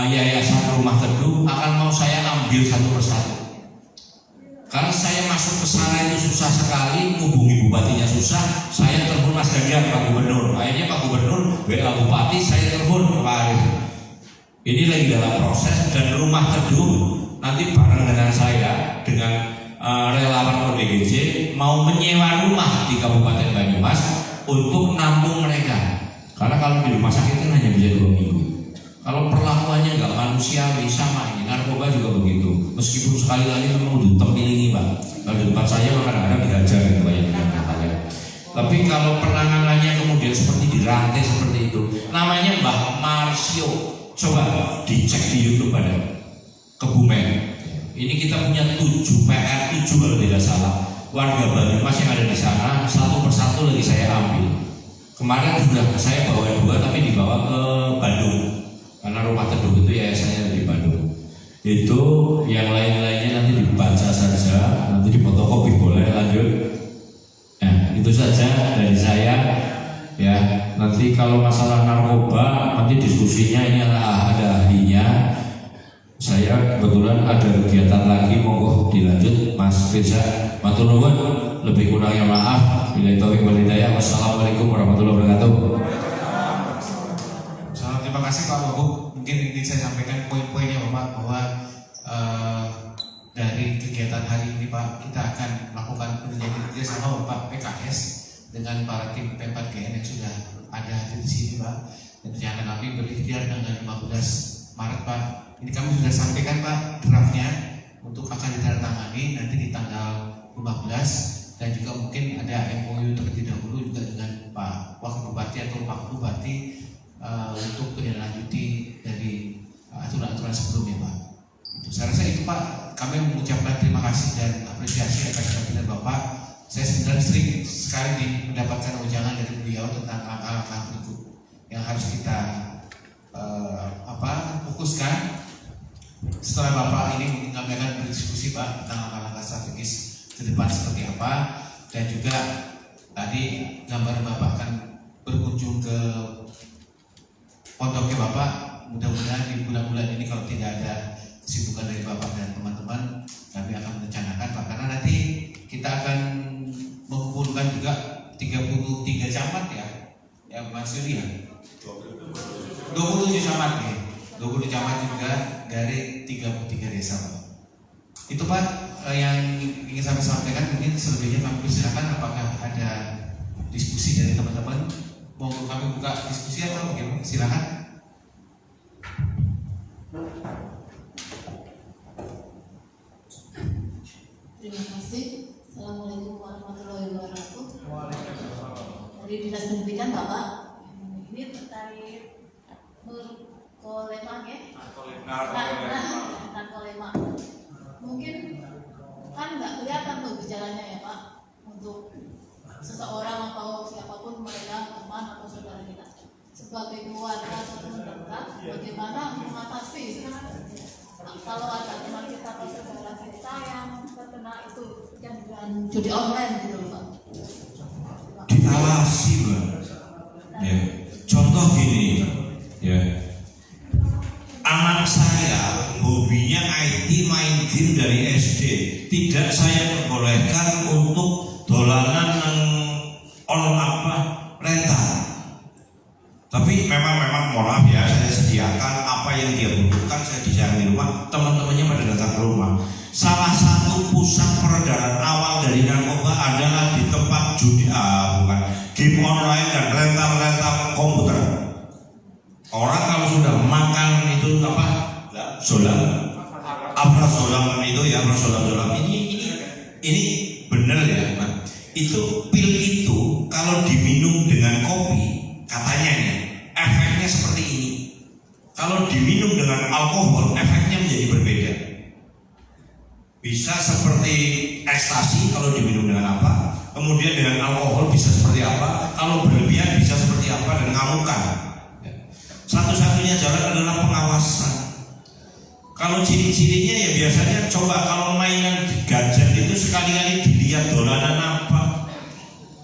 Yayasan Rumah Teduh, akan mau saya ambil satu persatu. Karena saya masuk ke sana itu susah sekali, hubungi bupatinya susah, saya telepon Mas Ganjar, Pak Gubernur. Akhirnya Pak Gubernur, WA Bupati, saya telepon Pak Arif. Ini lagi dalam proses, dan rumah teduh nanti bareng dengan saya dengan relawan ODGJ mau menyewa rumah di Kabupaten Banyumas untuk nampung mereka. Karena kalau di rumah sakit kan hanya bisa 2 minggu. Kalau perlakuannya nggak manusiawi, sama ini narkoba juga begitu. Meskipun sekali lagi memang ditem ini Pak. Kalau di depan saya kadang-kadang dihajar gitu banyak yang katanya. Tapi kalau penanganannya kemudian seperti dirantai seperti itu, namanya Mbah Marsio. Coba dicek di YouTube ada Kebumen. Ini kita punya 7 PR 7 kalau tidak salah. Warga Banyumas yang ada di sana satu persatu lagi saya ambil. Kemarin sudah saya bawa 2 tapi dibawa ke Bandung. Karena rumah teduh itu yayasannya di Bandung. Itu yang lain-lainnya nanti dibaca saja, nanti difotokopi boleh lanjut. Nah, itu saja dari saya. Ya, nanti kalau masalah narkoba nanti diskusinya ini ada ahlinya. Saya kebetulan ada kegiatan lagi, monggo dilanjut Mas Reza. Matur nuwun, lebih kurangnya maaf. Bila taufiq wal hidayah. Wassalamualaikum warahmatullahi wabarakatuh. Terima kasih Pak Wagub. Mungkin ingin saya sampaikan poin-poinnya Bapak bahwa dari kegiatan hari ini Pak, kita akan melakukan penelitian kerjasama Bapak PKS dengan para tim P4GN yang sudah ada di sini Pak. Dan rencana kami berikhtiar dengan 15 Maret Pak. Ini kami sudah sampaikan Pak draftnya untuk akan ditandatangani nanti di tanggal 15, dan juga mungkin ada MOU terlebih dahulu juga dengan Pak Wakil Bupati atau Pak Bupati untuk menindaklanjuti dari aturan-aturan sebelumnya Pak. Saya rasa itu Pak, kami mengucapkan terima kasih dan apresiasi atas kehadiran Bapak. Saya sebenarnya sering sekali mendapatkan ujangan dari beliau tentang langkah-langkah berikut yang harus kita fokuskan. Setelah Bapak ini kami akan berdiskusi Pak tentang langkah-langkah strategis ke depan seperti apa, dan juga tadi gambar Bapak akan berkunjung ke pondoknya Bapak. Mudah-mudahan di bulan-bulan ini kalau tidak ada kesibukan dari Bapak dan teman-teman, kami akan merencanakan Pak, karena nanti kita akan mengumpulkan juga 33 camat ya Mas Yudi ya, 27 camat ya, 20 camat juga dari 33 desa Pak. Itu Pak yang ingin saya sampaikan. Mungkin selebihnya kami persilakan, apakah ada diskusi dari teman-teman. Mau kami buka diskusi atau bagaimana? Silakan. Terima kasih. Assalamualaikum warahmatullahi wabarakatuh. Dari Dinas Pendidikan Bapak, ini terkait narkolema ya? Narkolema. Mungkin kan nggak kelihatan tuh gejalanya ya Pak, untuk seseorang atau siapapun mereka, teman atau saudara kita. Sebagai keluarga atau teman dekat, bagaimana mengatasi kalau ada teman kita atau saudara kita yang terkena itu kecanduan judi online gitu Pak? Diawasi Mbak. Ya. Contoh gini, ya. Anak saya hobinya IT, main game dari SD. Tidak saya perbolehkan untuk dolanan rental. Tapi memang mohon maaf ya, saya sediakan apa yang dia butuhkan, saya disayang di rumah, teman-temannya pada datang ke rumah. Salah satu pusat peredaran awal dari narkoba adalah di tempat game online dan rental komputer. Orang kalau sudah makan itu Afrazolam itu ya, Afrazolam ini benar ya. Nah, itu pil itu kalau diminum dengan kopi, katanya nih, efeknya seperti ini. Kalau diminum dengan alkohol, efeknya menjadi berbeda. Bisa seperti ekstasi kalau diminum dengan apa, kemudian dengan alkohol bisa seperti apa, kalau berlebihan bisa seperti apa, dan ngamukan. Satu-satunya jalan adalah pengawasan. Kalau ciri-cirinya ya biasanya coba kalau mainan gadget itu sekali-kali dilihat dolanan apa,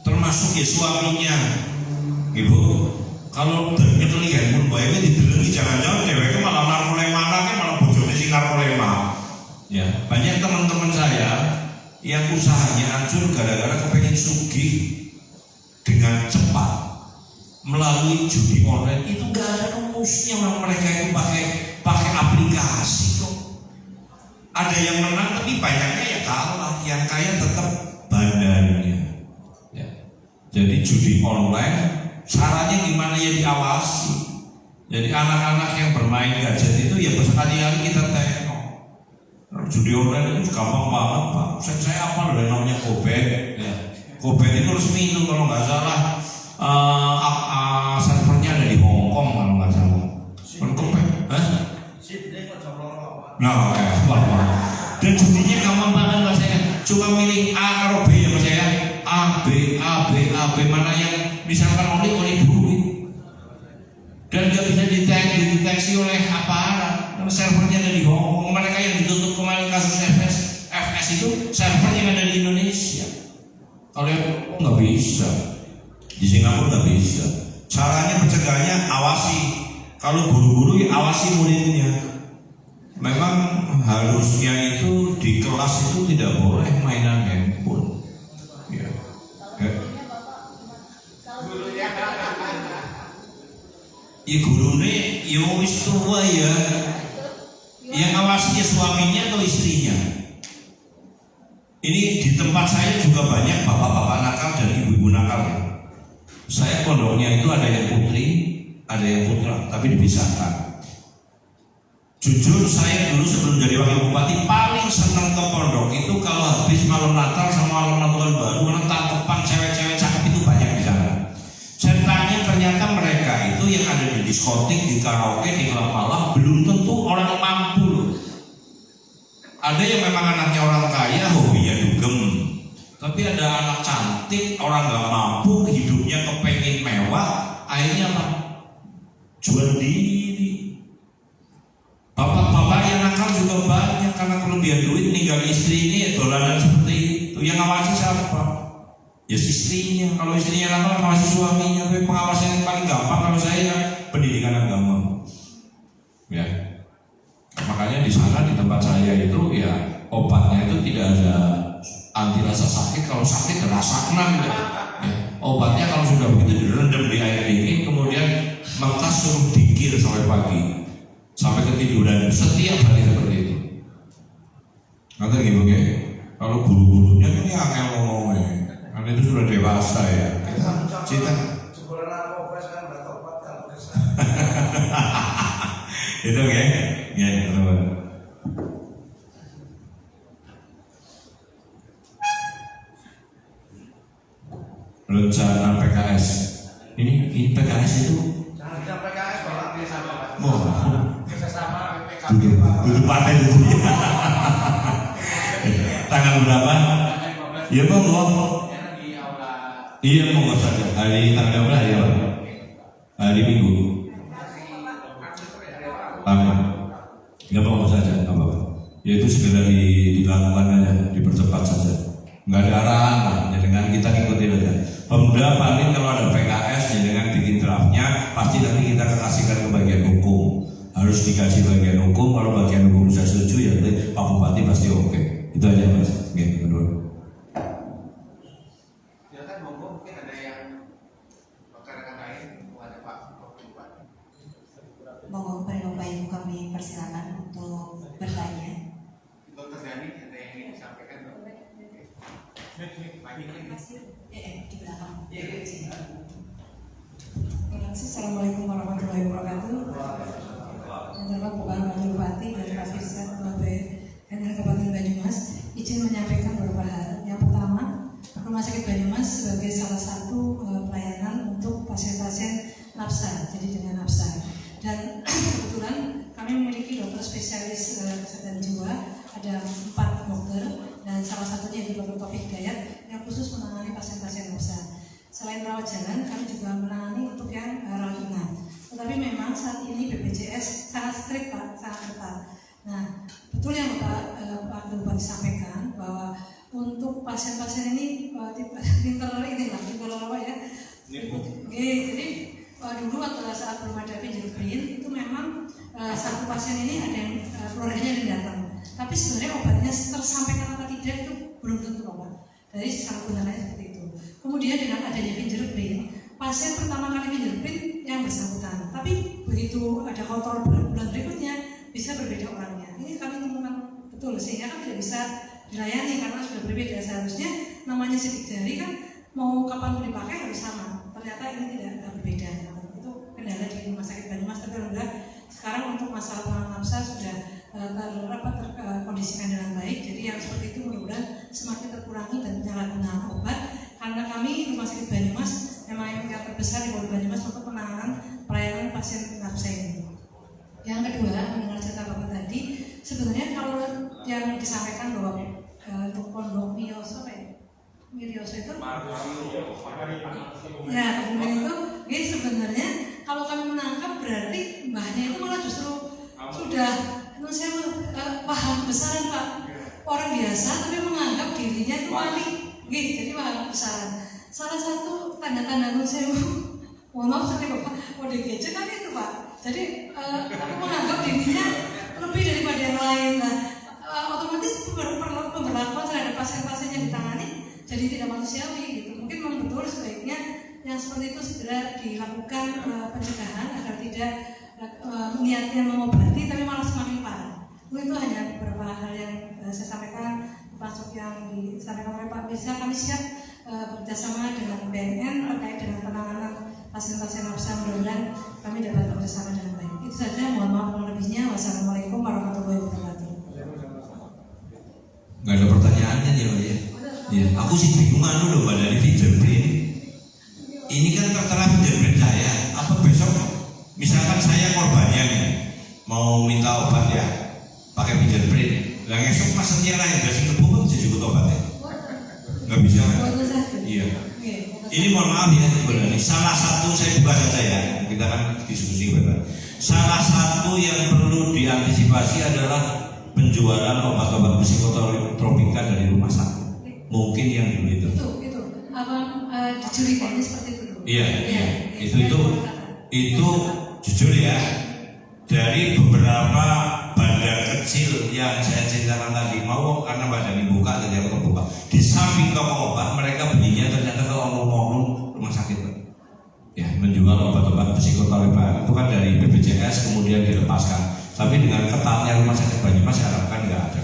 termasuk ya suaminya, ibu. Kalau nyetelik handphone bayangnya didelengi, jangan-jangan ceweknya malah narkolema, malah bojone si narkolema. Ya, banyak teman-teman saya yang usahanya hancur gara-gara kepengen sugih dengan cepat. melalui judi online itu nggak ada rumusnya. Mereka itu pakai aplikasi kok. Ada yang menang tapi banyaknya ya kalah, yang kaya tetap bandarnya. Ya. Jadi judi online caranya gimana ya diawasi. Jadi anak-anak yang bermain gadget itu ya bersekali-kali kita tengok. Judi online itu gampang banget Pak. Saya apa loh namanya Kobet. Ya. Kobet itu resmi itu kalau nggak salah servernya ada di Hong Kong kalau nggak salah. Kobet, nah, apa? Dan judinya gampang banget Mas ya. Cuma milih A atau B ya Mas ya. A, B, mana yang misalkan oli duit. Dan nggak bisa dideteksi oleh aparat. Karena servernya ada di Hong Kong. Mereka yang ditutup kemarin kasus FS itu servernya ada di Indonesia. Kalau yang nggak bisa, di Singapura nggak bisa. Caranya pencegahannya awasi. Kalau guru-guru ya awasi muridnya. Memang harusnya itu di kelas itu tidak boleh mainan handphone. Ya. Ya gurunya ya wis tua ya. Yang awasi ya suaminya atau istrinya. Ini di tempat saya juga banyak bapak-bapak nakal dan ibu-ibu nakal ya. Saya pondoknya itu ada yang putri, ada yang putra, tapi dipisahkan. Jujur saya dulu sebelum jadi wakil bupati paling senang ke pondok itu kalau habis malam Natal sama malam Natal baru, tangkepan cewek-cewek cakep itu banyak di sana. Saya tanya ternyata mereka itu yang ada di diskotik, di karaoke, di klub malam belum tentu orang mampu loh. Ada yang memang anaknya orang kaya, hobinya dugem. Tapi ada anak cantik, orang nggak mampu, hidupnya kepengen mewah, akhirnya apa? Jual diri. Bapak-bapak yang nakal juga banyak karena kelebihan duit ninggal istrinya ya dolanan seperti itu. Yang ngawasi siapa? Ya istrinya. Kalau istrinya nakal ngawasi suaminya. Tapi pengawasan yang paling gampang kalau saya pendidikan agama. Ya. Makanya di sana di tempat saya itu ya obatnya itu tidak ada anti rasa sakit. Kalau sakit rasa enam ya. Obatnya kalau sudah begitu direndam di air dingin kemudian mentas suruh dikir sampai pagi. Sampai ketiduran setiap hari seperti itu. Nanti gimana ya? Kalau guru-gurunya ini angel ngomongnya, karena itu sudah dewasa ya. Cita. Itu ya, ya teman. Rencana PKS. Ini PKS itu. Jangan PKS Bapak kerjasama Pak. Kerjasama PKS. Duduk partai dulu ya. Tanggal berapa? Ya monggo. Di aula. Iya monggo saja. Hari tanggal berapa ya Pak? Hari Minggu. Amin. Ya monggo saja, nggak apa-apa. Ya itu segera dilakukan aja, dipercepat saja. Nggak ada arahan lah, ya dengan kita ikutin aja. Pemda paling kalau ada PKS, ya dengan bikin draftnya, pasti nanti kita kasihkan ke bagian hukum. Harus dikasih bagian hukum, kalau bagian hukum bisa setuju ya Pak Bupati pasti oke. Itu aja Mas. Oke, menurut. Silakan monggo mungkin ada yang rekan-rekan lain, ada Pak Bupati. Monggo Bapak Ibu kami persilakan untuk bertanya. Dr. Dani ada yang ingin disampaikan? Di belakang. Terima kasih. Assalamualaikum warahmatullahi wabarakatuh. Yang terhormat Bapak Wakil Bupati dari Pak Firza dan Kabupaten Banyumas, izin menyampaikan beberapa hal. Yang pertama, Rumah Sakit Banyumas sebagai salah satu pelayanan untuk pasien-pasien nafsa, jadi dengan nafsa. Dan kebetulan kami memiliki dokter spesialis kesehatan jiwa, ada 4 dokter, dan salah satunya yaitu Dr. Taufik Hidayat yang khusus menangani pasien-pasien nafsa. Selain rawat jalan, kami juga menangani untuk yang rawat inap. Tetapi memang saat ini BPJS sangat strict Pak, sangat ketat. Nah, betul yang Pak Bupati sampaikan bahwa untuk pasien-pasien ini pinter apa ya? Jadi dulu saat belum ada fingerprint itu memang satu pasien ini ada yang keluarganya yang datang. Tapi sebenarnya obatnya tersampaikan apa tidak itu belum tentu Pak. Jadi sangat gunanya seperti itu. Kemudian dengan adanya fingerprint, pasien pertama kali fingerprint yang bersangkutan, tapi begitu ada kontrol bulan berikutnya bisa berbeda orangnya. Ini kami temukan betul, sehingga kan tidak bisa dilayani karena sudah berbeda. Seharusnya namanya sidik jari kan mau kapan mau dipakai harus sama, ternyata ini tidak berbeda. Itu kendala di rumah sakit Banyumas, tapi alhamdulillah sekarang untuk masalah penanganan nafsa sudah terkondisikan dengan baik. Jadi yang seperti itu mudah-mudahan semakin terkurangi dan penyalahgunaan obat, karena kami rumah sakit Banyumas memang yang terbesar di Polda Banyumas untuk penanganan pelayanan pasien nafsa ini. Yang kedua, mendengar cerita Bapak tadi, sebenarnya kalau yang disampaikan bahwa untuk pondok Mioso itu ya, kemudian itu ini sebenarnya kalau kami menangkap berarti mbahnya itu malah justru sudah saya paham besaran Pak, orang biasa tapi menganggap dirinya itu wali, jadi paham besaran. Salah satu tanda-tanda saya mohon maaf tadi Bapak ODGJ kan itu Pak, jadi aku menganggap dirinya lebih daripada yang lain. Otomatis pemberlakuan terhadap pasien-pasien yang ditangani jadi tidak manusiawi gitu. Mungkin memang betul sebaiknya yang seperti itu segera dilakukan pencegahan agar tidak niatnya mengobati tapi malah semakin parah. Itu hanya beberapa hal yang saya sampaikan, termasuk yang disampaikan oleh Pak Mirza. Kami siap bekerjasama dengan BNN terkait dengan penanganan pasien-pasien nafsa. Mudah-mudahan kami dapat bekerjasama dengan baik. Itu saja, mohon maaf kurang lebihnya. Wassalamualaikum warahmatullahi wabarakatuh. Nggak ada pertanyaannya dia Pak ya? Ya, aku sih bingung loh Mbak dari fingerprint. Ini kan tertera fingerprint saya. Apa besok misalkan saya korbannya nih mau minta obat ya pakai fingerprint, lah esok pas setia lain gak sih ngebu bisa juga obatnya? Nggak bisa kan? Iya. Ini mohon maaf ya sebenarnya. Salah satu saya buka saja ya, kita kan diskusi benar. Salah satu yang perlu diantisipasi adalah penjualan obat-obat psikotropika dari rumah sakit. Mungkin yang dulu itu. Itu apa dicurigai seperti itu. Iya. Itu jujur ya, dari beberapa bandar kecil yang saya ceritakan tadi, mau karena badan buka jadi aku buka. Di samping toko obat mereka belinya ternyata ke oknum rumah sakit. Ya, menjual obat-obat psikotropika itu kan dari BPJS kemudian dilepaskan. Tapi dengan ketatnya rumah sakit Banyumas saya harapkan nggak ada.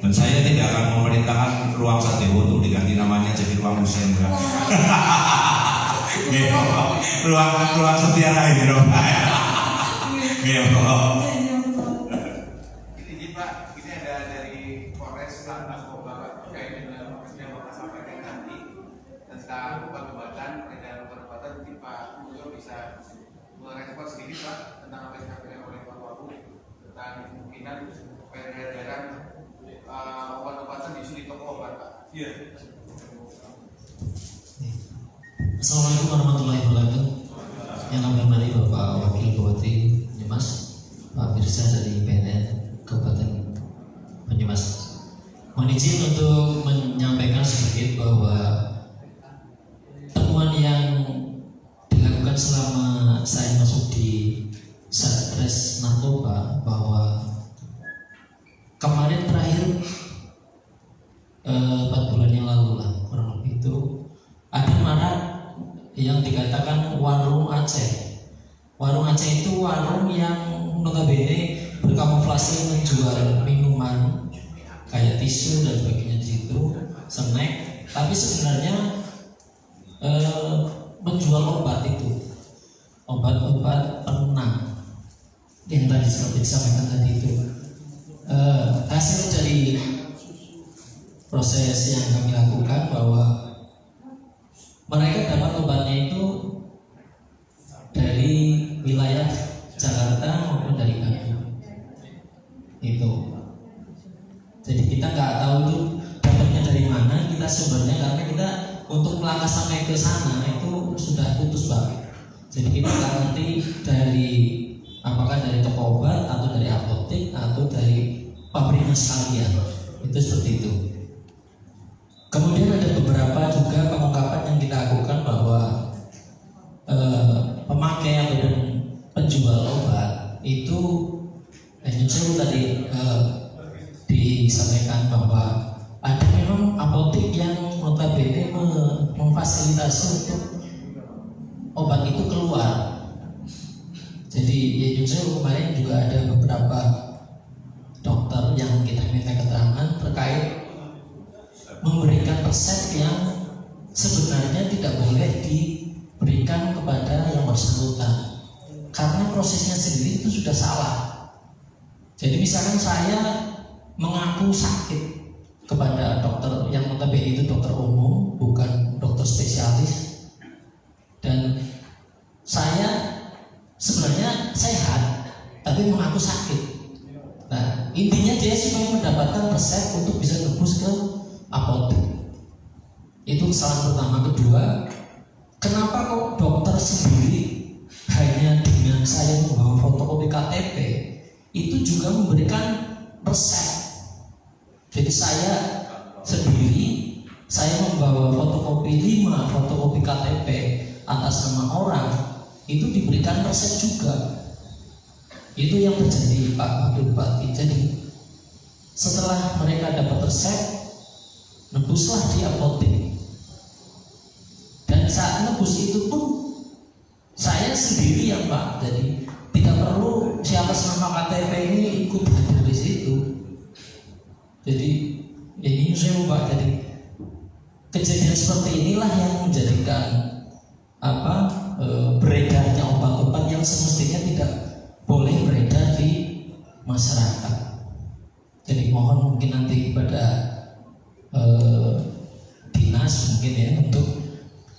Dan saya tidak akan memerintahkan ruang Sadewo untuk diganti namanya jadi ruang Husein. Ruang Setia lain dong. Ini Pak, ini ada dari Polres Narkoba terkait dengan yang Bapak sampaikan tadi tentang obat-obatan, peredaran obat-obatan. Mungkin Pak Mulyo bisa merespon sedikit Pak tentang apa yang disampaikan oleh Pak Wabu tentang kemungkinan peredaran obat-obatan di toko obat Pak. Iya. Assalamualaikum warahmatullahi wabarakatuh. Yang kami hormati Bapak Wakil Bupati Banyumas, Pak Mirza dari BNN Kabupaten Banyumas. Mohon izin untuk menyampaikan sedikit bahwa temuan yang dilakukan selama saya masuk di Satres Narkoba bahwa kemarin terakhir 4 bulan yang lalu lah kurang lebih itu ada marak yang dikatakan warung Aceh. Warung Aceh itu warung yang notabene berkamuflase menjual minuman kayak tisu dan sebagainya di situ, snack, tapi sebenarnya menjual obat itu, obat-obat penenang yang tadi seperti disampaikan tadi itu. Hasil dari proses yang kami lakukan bahwa mereka dapat obatnya itu dari wilayah Jakarta maupun dari Bandung. Itu. Jadi kita nggak tahu itu dapatnya dari mana, kita sumbernya, karena kita untuk melangkah sampai ke sana itu sudah putus Pak. Jadi kita nggak ngerti dari apakah dari toko obat atau dari apotek atau dari pabriknya sekalian. Itu seperti itu. Kemudian ada beberapa juga pengungkapan yang kita lakukan bahwa pemakai atau penjual obat itu Nyusul tadi disampaikan bahwa ada memang apotek yang notabene memfasilitasi untuk obat itu keluar. Jadi ya justru kemarin juga ada beberapa dokter yang kita minta keterangan terkait memberikan resep yang sebenarnya tidak boleh diberikan kepada yang bersangkutan karena prosesnya sendiri itu sudah salah. Jadi misalkan saya mengaku sakit kepada dokter yang notabene itu dokter umum, bukan dokter spesialis, dan saya sebenarnya sehat tapi mengaku sakit. Nah, intinya dia supaya mendapatkan resep untuk bisa tembus ke apotek. Itu kesalahan pertama. Kedua, kenapa kok dokter sendiri hanya dengan saya membawa fotokopi KTP itu juga memberikan resep? Jadi saya sendiri, saya membawa fotokopi 5 fotokopi KTP atas nama orang, itu diberikan resep juga. Itu yang terjadi Pak Wakil Bupati. Jadi setelah mereka dapat resep, nebuslah di apotek. Dan saat nebus itu pun saya sendiri ya Pak. Jadi tidak perlu siapa nama KTP ini ikut hadir di situ. Jadi ini saya Pak. Jadi kejadian seperti inilah yang menjadikan beredarnya obat-obat yang semestinya tidak boleh beredar di masyarakat. Jadi mohon mungkin nanti kepada dinas mungkin ya, untuk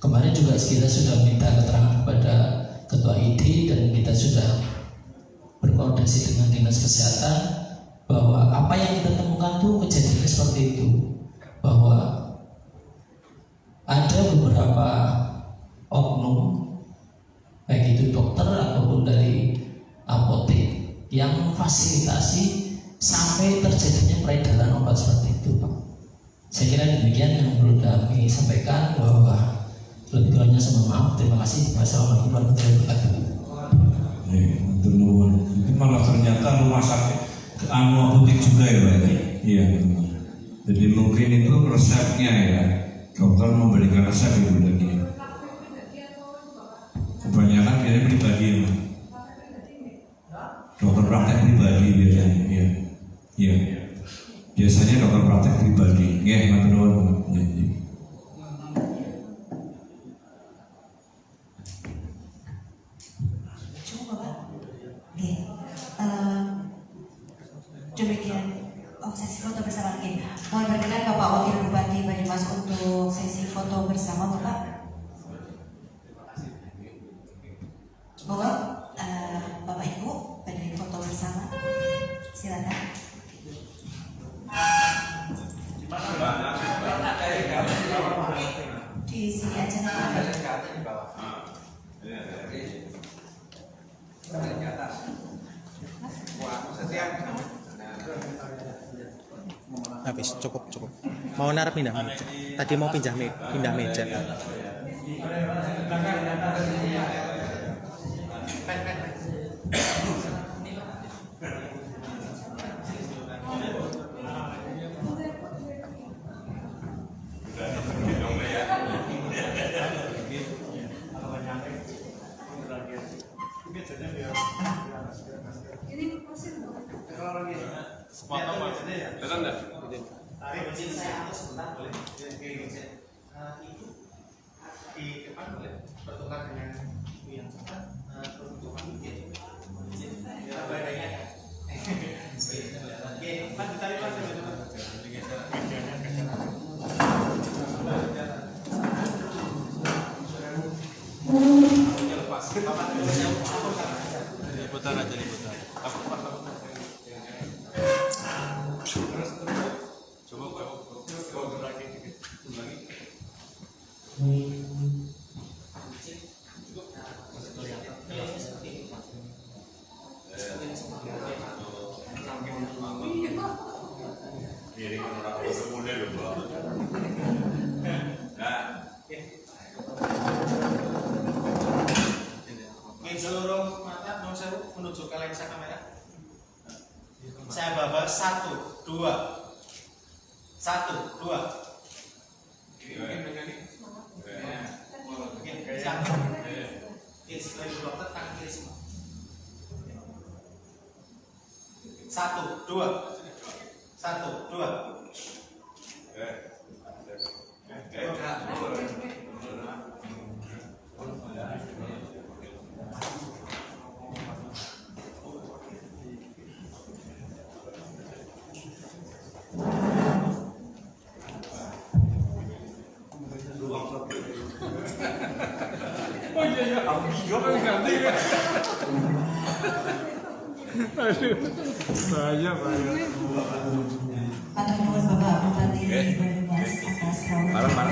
kemarin juga kita sudah minta keterangan kepada ketua ID dan kita sudah berkoordinasi dengan dinas kesehatan bahwa apa yang kita temukan tuh kejadiannya seperti itu, bahwa ada beberapa oknum baik itu dokter ataupun dari apotek yang memfasilitasi sampai terjadinya peredaran obat seperti itu Pak. Saya kira demikian yang perlu kami sampaikan, bahwa lebih kurangnya saya maaf. Terima kasih. Wassalamualaikum warahmatullahi wabarakatuh. Itu malah ternyata rumah sakit apotek juga ya Pak. Iya. Jadi mungkin itu resepnya ya, dokter memberikan resep itu tadi. Kebanyakan dia pribadi ya. Dokter praktek pribadi biasanya, iya. Iya. Biasanya dokter praktek pribadi. Nggih, matur nuwun. Cukup Bapak? Oke. Demikian sesi foto bersama lagi. Mohon berkenan Bapak Wakil Bupati Banyumas untuk sesi foto bersama Bapak. Monggo Bapak Ibu pada foto bersama. Silakan. Di sini aja Habis cukup. Mau narap pindah. Tadi mau pindah meja. Di depan boleh bertukar dengan yang cepat peruntukan mungkin. Bedanya kan? Oke, Mas ditarik Mas teman-teman. Lepas. Diputar aja diputar. Coba lagi dikit. Lagi. Seluruh mata non sewu menuju ke lensa kamera. Saya bawa 1, 2. 1, 2. Ini mungkin dengan ini. jantung. Sebagai dokter tangan kiri semua. 1, 2. 1, 2. Atur nuhun Bapak Bupati Banyumas atas rawuhan.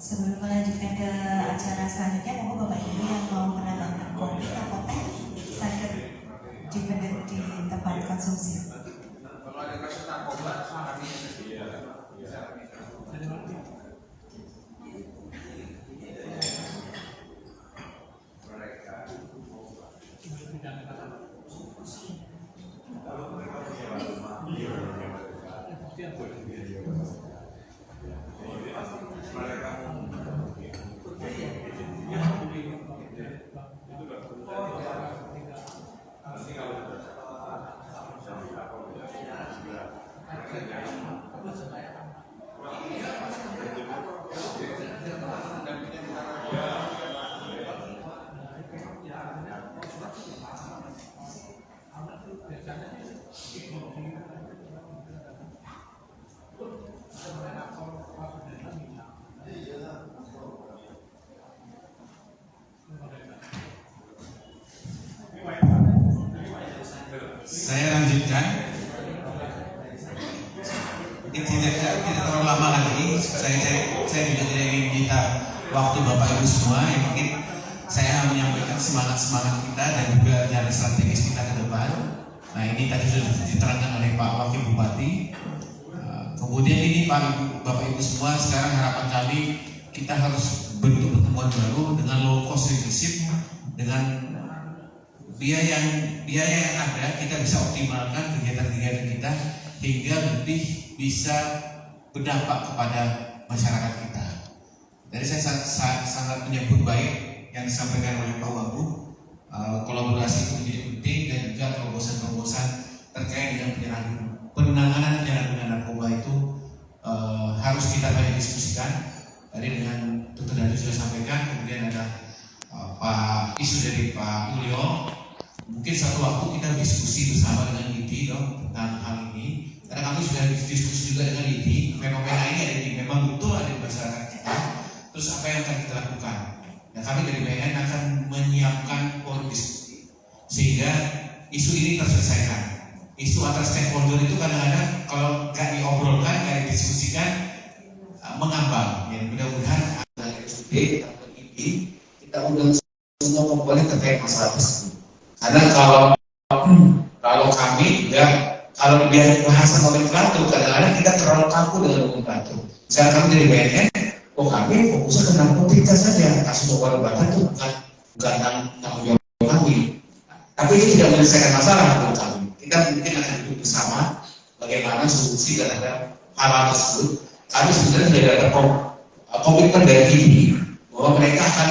Sebelum melanjutkan ke acara selanjutnya, monggo Bapak Ibu yang mau menanamkan kopi atau teh saya dibeli di tempat konsumsi. Kalau ada kasus narkoba, kami Saya lanjutkan. Tidak terlalu lama lagi. Saya juga tidak ingin menyita waktu Bapak Ibu semua. Yang mungkin saya menyampaikan semangat kita dan juga rencana strategis kita ke depan. Nah, ini tadi sudah diterangkan oleh Pak Wakil Bupati. Kemudian ini Bapak Ibu semua, sekarang harapan kami kita harus bentuk pertemuan baru dengan low cost leadership, dengan biaya yang ada kita bisa optimalkan kegiatan-kegiatan kita hingga lebih bisa berdampak kepada masyarakat kita. Jadi saya sangat menyambut baik yang disampaikan oleh Pak Wagub. Kolaborasi itu menjadi penting dan juga terobosan-terobosan terkait dengan penanganan penyalahgunaan narkoba itu harus kita banyak diskusikan. Tadi dengan Dr. Dadi sudah sampaikan, kemudian ada Pak isu dari Pak Ulyo. Mungkin satu waktu kita diskusi bersama dengan IDI tentang hal ini, karena kami sudah diskusi juga dengan IDI. Fenomena ini ada di memang betul ada di masyarakat kita. Terus apa yang akan kita lakukan? Dan kami dari BNN akan menyiapkan forum diskusi sehingga isu ini terselesaikan. Isu antar stakeholder itu kadang-kadang kalau nggak diobrolkan, nggak didiskusikan, mengambang. Ya, mudah-mudahan ada SUD atau IDI kita undang masalah tersebut. Karena kalau kami juga kalau dia bahasa nomenklatur, kadang-kadang kita terlalu kaku dengan nomenklatur. Misalnya kami dari BNN, kami fokusnya ke narkotika saja, kasus obat obatan itu bukan tanggung jawab kami. Tapi ini tidak menyelesaikan masalah menurut kami. Kita mungkin akan duduk bersama bagaimana solusi terhadap hal tersebut. Kami sebenarnya sudah ada komitmen dari ini bahwa mereka akan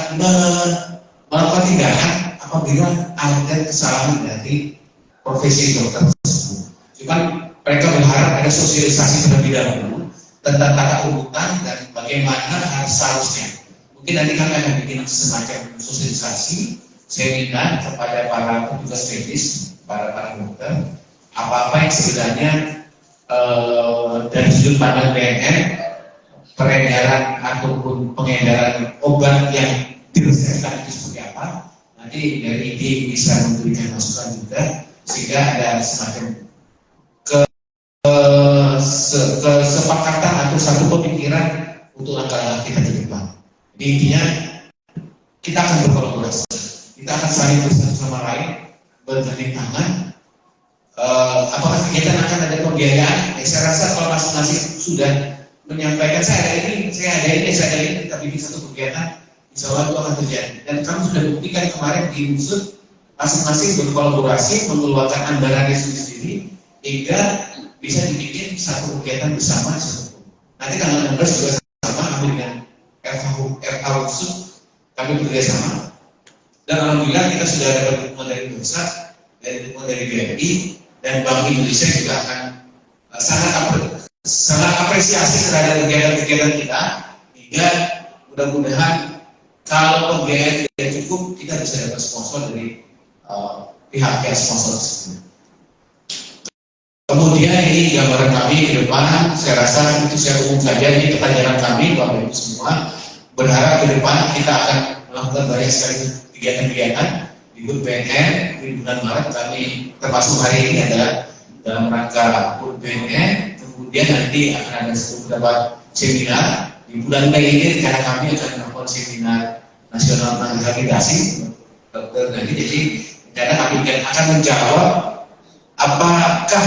melakukan tindakan apabila ada kesalahan dari profesi dokter tersebut. Cuman mereka berharap ada sosialisasi terlebih dahulu tentang tata urutan dan bagaimana seharusnya. Mungkin nanti kami akan bikin semacam sosialisasi seminar kepada para petugas medis, para dokter, apa-apa yang sebenarnya dari sudut pandang BNN peredaran ataupun pengedaran obat yang diresepkan itu seperti apa. Nanti dari ID bisa memberikan masukan juga sehingga ada semacam kesepakatan atau satu pemikiran untuk langkah-langkah kita ke depan. Jadi intinya kita akan berkolaborasi, kita akan saling bersama sama lain, bergandeng tangan. Apakah kegiatan akan ada pembiayaan? Saya rasa kalau masing-masing sudah menyampaikan saya ada ini, kita bikin satu kegiatan, insya Allah itu akan terjadi. Dan kami sudah buktikan kemarin di Musud masing-masing berkolaborasi mengeluarkan anggarannya sendiri hingga bisa dibikin satu kegiatan bersama. Nanti tanggal 16 juga sama kami dengan FH Musud, kami bekerjasama. Dan alhamdulillah kita sudah ada dukungan dari Bursa, dari dukungan dari BRI, dan Bank Indonesia juga akan sangat apresiasi terhadap kegiatan-kegiatan kita, hingga mudah-mudahan kalau pembiayaan tidak cukup kita bisa dapat sponsor dari pihak sponsor tersebut. Kemudian ini gambaran kami ke depan, saya rasa itu saya umum saja, ini pertanyaan kami Bapak Ibu semua. Berharap ke depan kita akan melakukan banyak sekali kegiatan-kegiatan di HUT BNN. Di bulan Maret kami termasuk hari ini adalah dalam rangka HUT BNN. Kemudian nanti akan ada beberapa seminar. Di bulan Mei ini rencana kami akan melakukan seminar nasional tentang rehabilitasi dokter. Jadi rencana kami akan menjawab apakah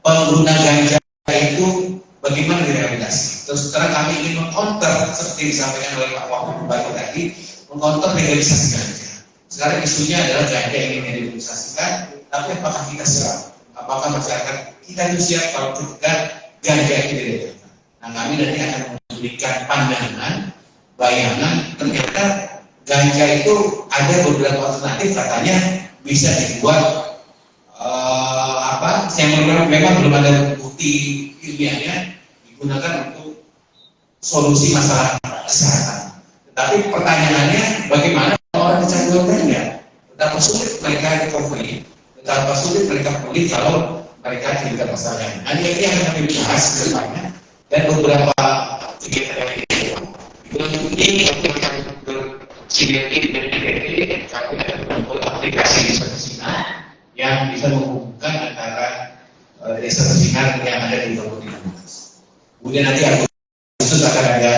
pengguna ganja itu bagaimana direhabilitasi. Terus sekarang kami ingin mengcounter seperti disampaikan oleh Pak Wakil Bupati tadi, mengcounter legalisasi ganja. Sekarang isunya adalah ganja yang ingin dilegalisasikan, tapi apakah kita siap? Apakah masyarakat kita itu siap kalau ketika ganja itu dilegalisasikan? Nah, kami nanti akan memberikan pandangan, bayangan, ternyata ganja itu ada beberapa alternatif, katanya bisa dibuat yang memang belum ada bukti ilmiahnya digunakan untuk solusi masalah kesehatan. Tetapi pertanyaannya, bagaimana orang kecanduan ganja? Betapa sulit mereka recovery, betapa sulit mereka pulih kalau mereka tidak masalahnya. Nanti ini akan kami bahas ke depannya, dan beberapa kegiatan ini kami akan bersinergi dengan BNN. Kami akan membuat aplikasi desa tersinar yang bisa menghubungkan antara desa tersinar yang ada di Kabupaten Banyumas. Kemudian nanti Agustus akan ada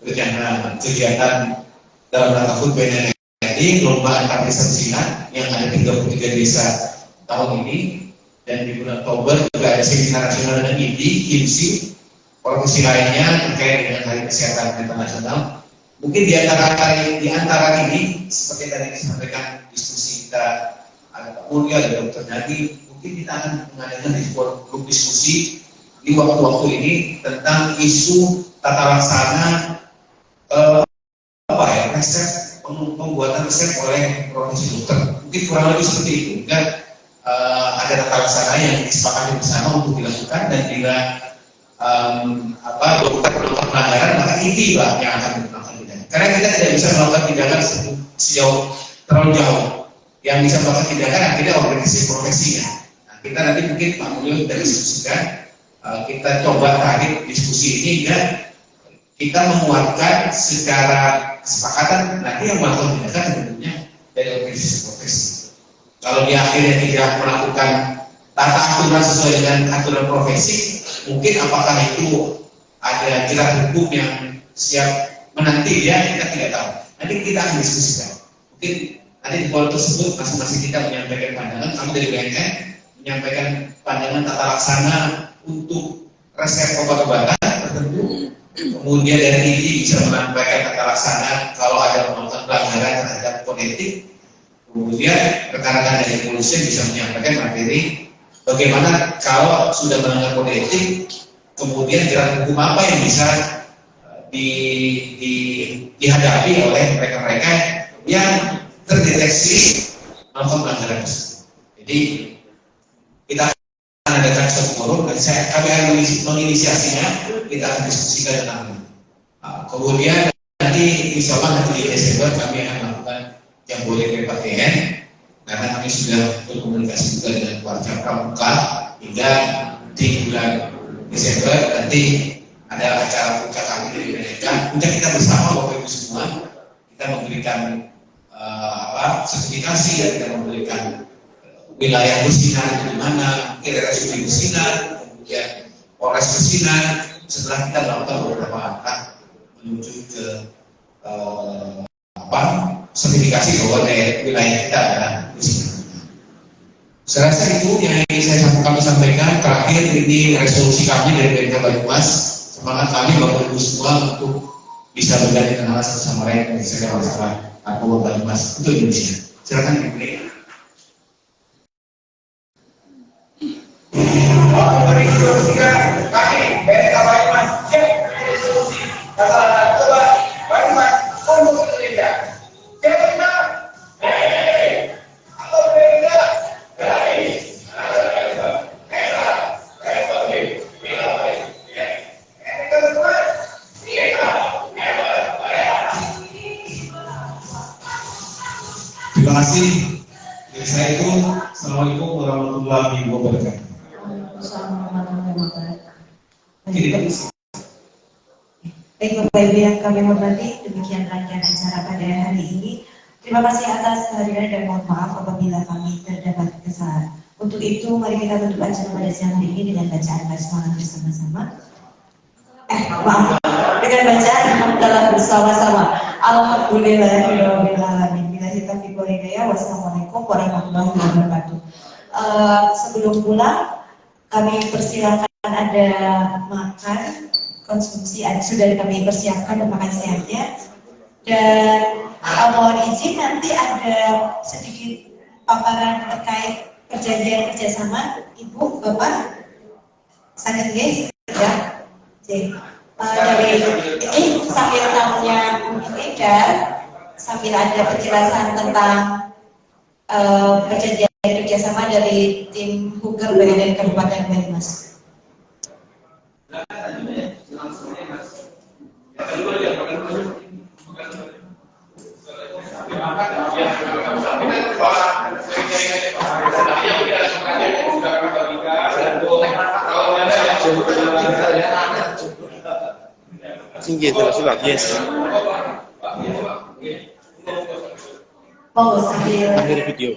rencana kegiatan dalam rangka HUT BNN ini, lomba antar desa tersinar yang ada 33 desa tahun ini. Dan di bulan Oktober juga ada seminar nasional dengan IDI, KIMSI, profesi lainnya terkait dengan Hari Kesehatan Internasional. Mungkin di antara ini, seperti tadi disampaikan diskusi kita, ada Pak Mulya, ada Dr. Nadi, mungkin kita akan mengadakan di sebuah grup diskusi di waktu-waktu ini tentang isu tata laksana resep, pembuatan resep oleh profesi dokter. Mungkin kurang lebih seperti itu. Ada tata laksana yang disepakati bersama untuk dilakukan, dan bila dokter melakukan pelanggaran, maka ini yang akan melakukan tindakan. Karena kita tidak bisa melakukan tindakan terlalu jauh. Yang bisa melakukan tindakan akhirnya organisasi profesinya. Nah, kita nanti mungkin Pak Mulyo kita diskusikan, kita coba tarik diskusi ini dan kita menguatkan secara kesepakatan nanti yang melakukan tindakan tentunya dari organisasi profesi. Kalau dia akhirnya tidak melakukan tata aturan sesuai dengan aturan profesi, mungkin apakah itu ada jerat hukum yang siap menanti dia, kita tidak tahu. Nanti kita akan diskusikan. Mungkin Nanti di forum tersebut masing-masing kita menyampaikan pandangan. Kami dari BNN menyampaikan pandangan tata laksana untuk resep obat-obatan tertentu. Kemudian dari ini bisa menyampaikan tata laksana kalau ada melakukan pelanggaran terhadap kode etik. Kemudian rekan-rekan dari kepolisian bisa menyampaikan materi bagaimana kalau sudah melanggar kode etik, kemudian jerat hukum apa yang bisa dihadapi oleh mereka-mereka yang terdeteksi melakukan pelanggaran tersebut. Jadi kita akan adakan suatu forum dan kami akan menginisiasinya, kita akan diskusikan tentang ini. Kemudian nanti insya Allah nanti di Desember kami akan melakukan yang boleh PPTN karena kami sudah berkomunikasi juga dengan keluarga pramuka hingga di bulan Desember nanti ada acara puncak kami dari mereka. Puncak kita bersama Bapak Ibu semua, kita memberikan sertifikasi dan kita memberikan wilayah bersinar di mana, RSUD bersinar, kemudian Polres bersinar. Setelah kita melakukan beberapa langkah menuju ke sertifikasi bahwa wilayah kita adalah bersinar. Saya rasa itu yang kami sampaikan. Terakhir ini resolusi kami dari BNK Banyumas. Semangat kami Bapak Ibu semua untuk bisa bergandeng tangan bersama lain dari segala masalah narkoba Banyumas untuk Indonesia. Silakan Ibu. Memberi resolusikan kami BNK Banyumas resolusi masalah narkoba Banyumas untuk Indonesia. Siapa? Terima kasih. Dari saya itu, Assalamualaikum warahmatullahi wabarakatuh. Baik Bapak Ibu yang kami hormati, demikian rangkaian acara pada hari ini. Terima kasih atas kehadiran dan mohon maaf apabila kami terdapat kesalahan. Untuk itu, mari kita tutup acara pada siang hari ini dengan bacaan basmalah bersama-sama. Maaf, dengan bacaan hamdalah bersama-sama. Alhamdulillahirabbil alamin. Wassalamualaikum warahmatullahi wabarakatuh. Sebelum pulang, kami persilakan ada makan konsumsi, sudah kami persiapkan makan siangnya. Dan mohon izin nanti ada sedikit paparan terkait perjanjian kerjasama Ibu Bapak sangat guys ya. Dari ini sambil tamunya beredar, sambil ada penjelasan tentang perjanjian kerjasama dari tim Huker BNN Kabupaten Banyumas. Tinggi sudah yes. Monggo sambil Akhir video.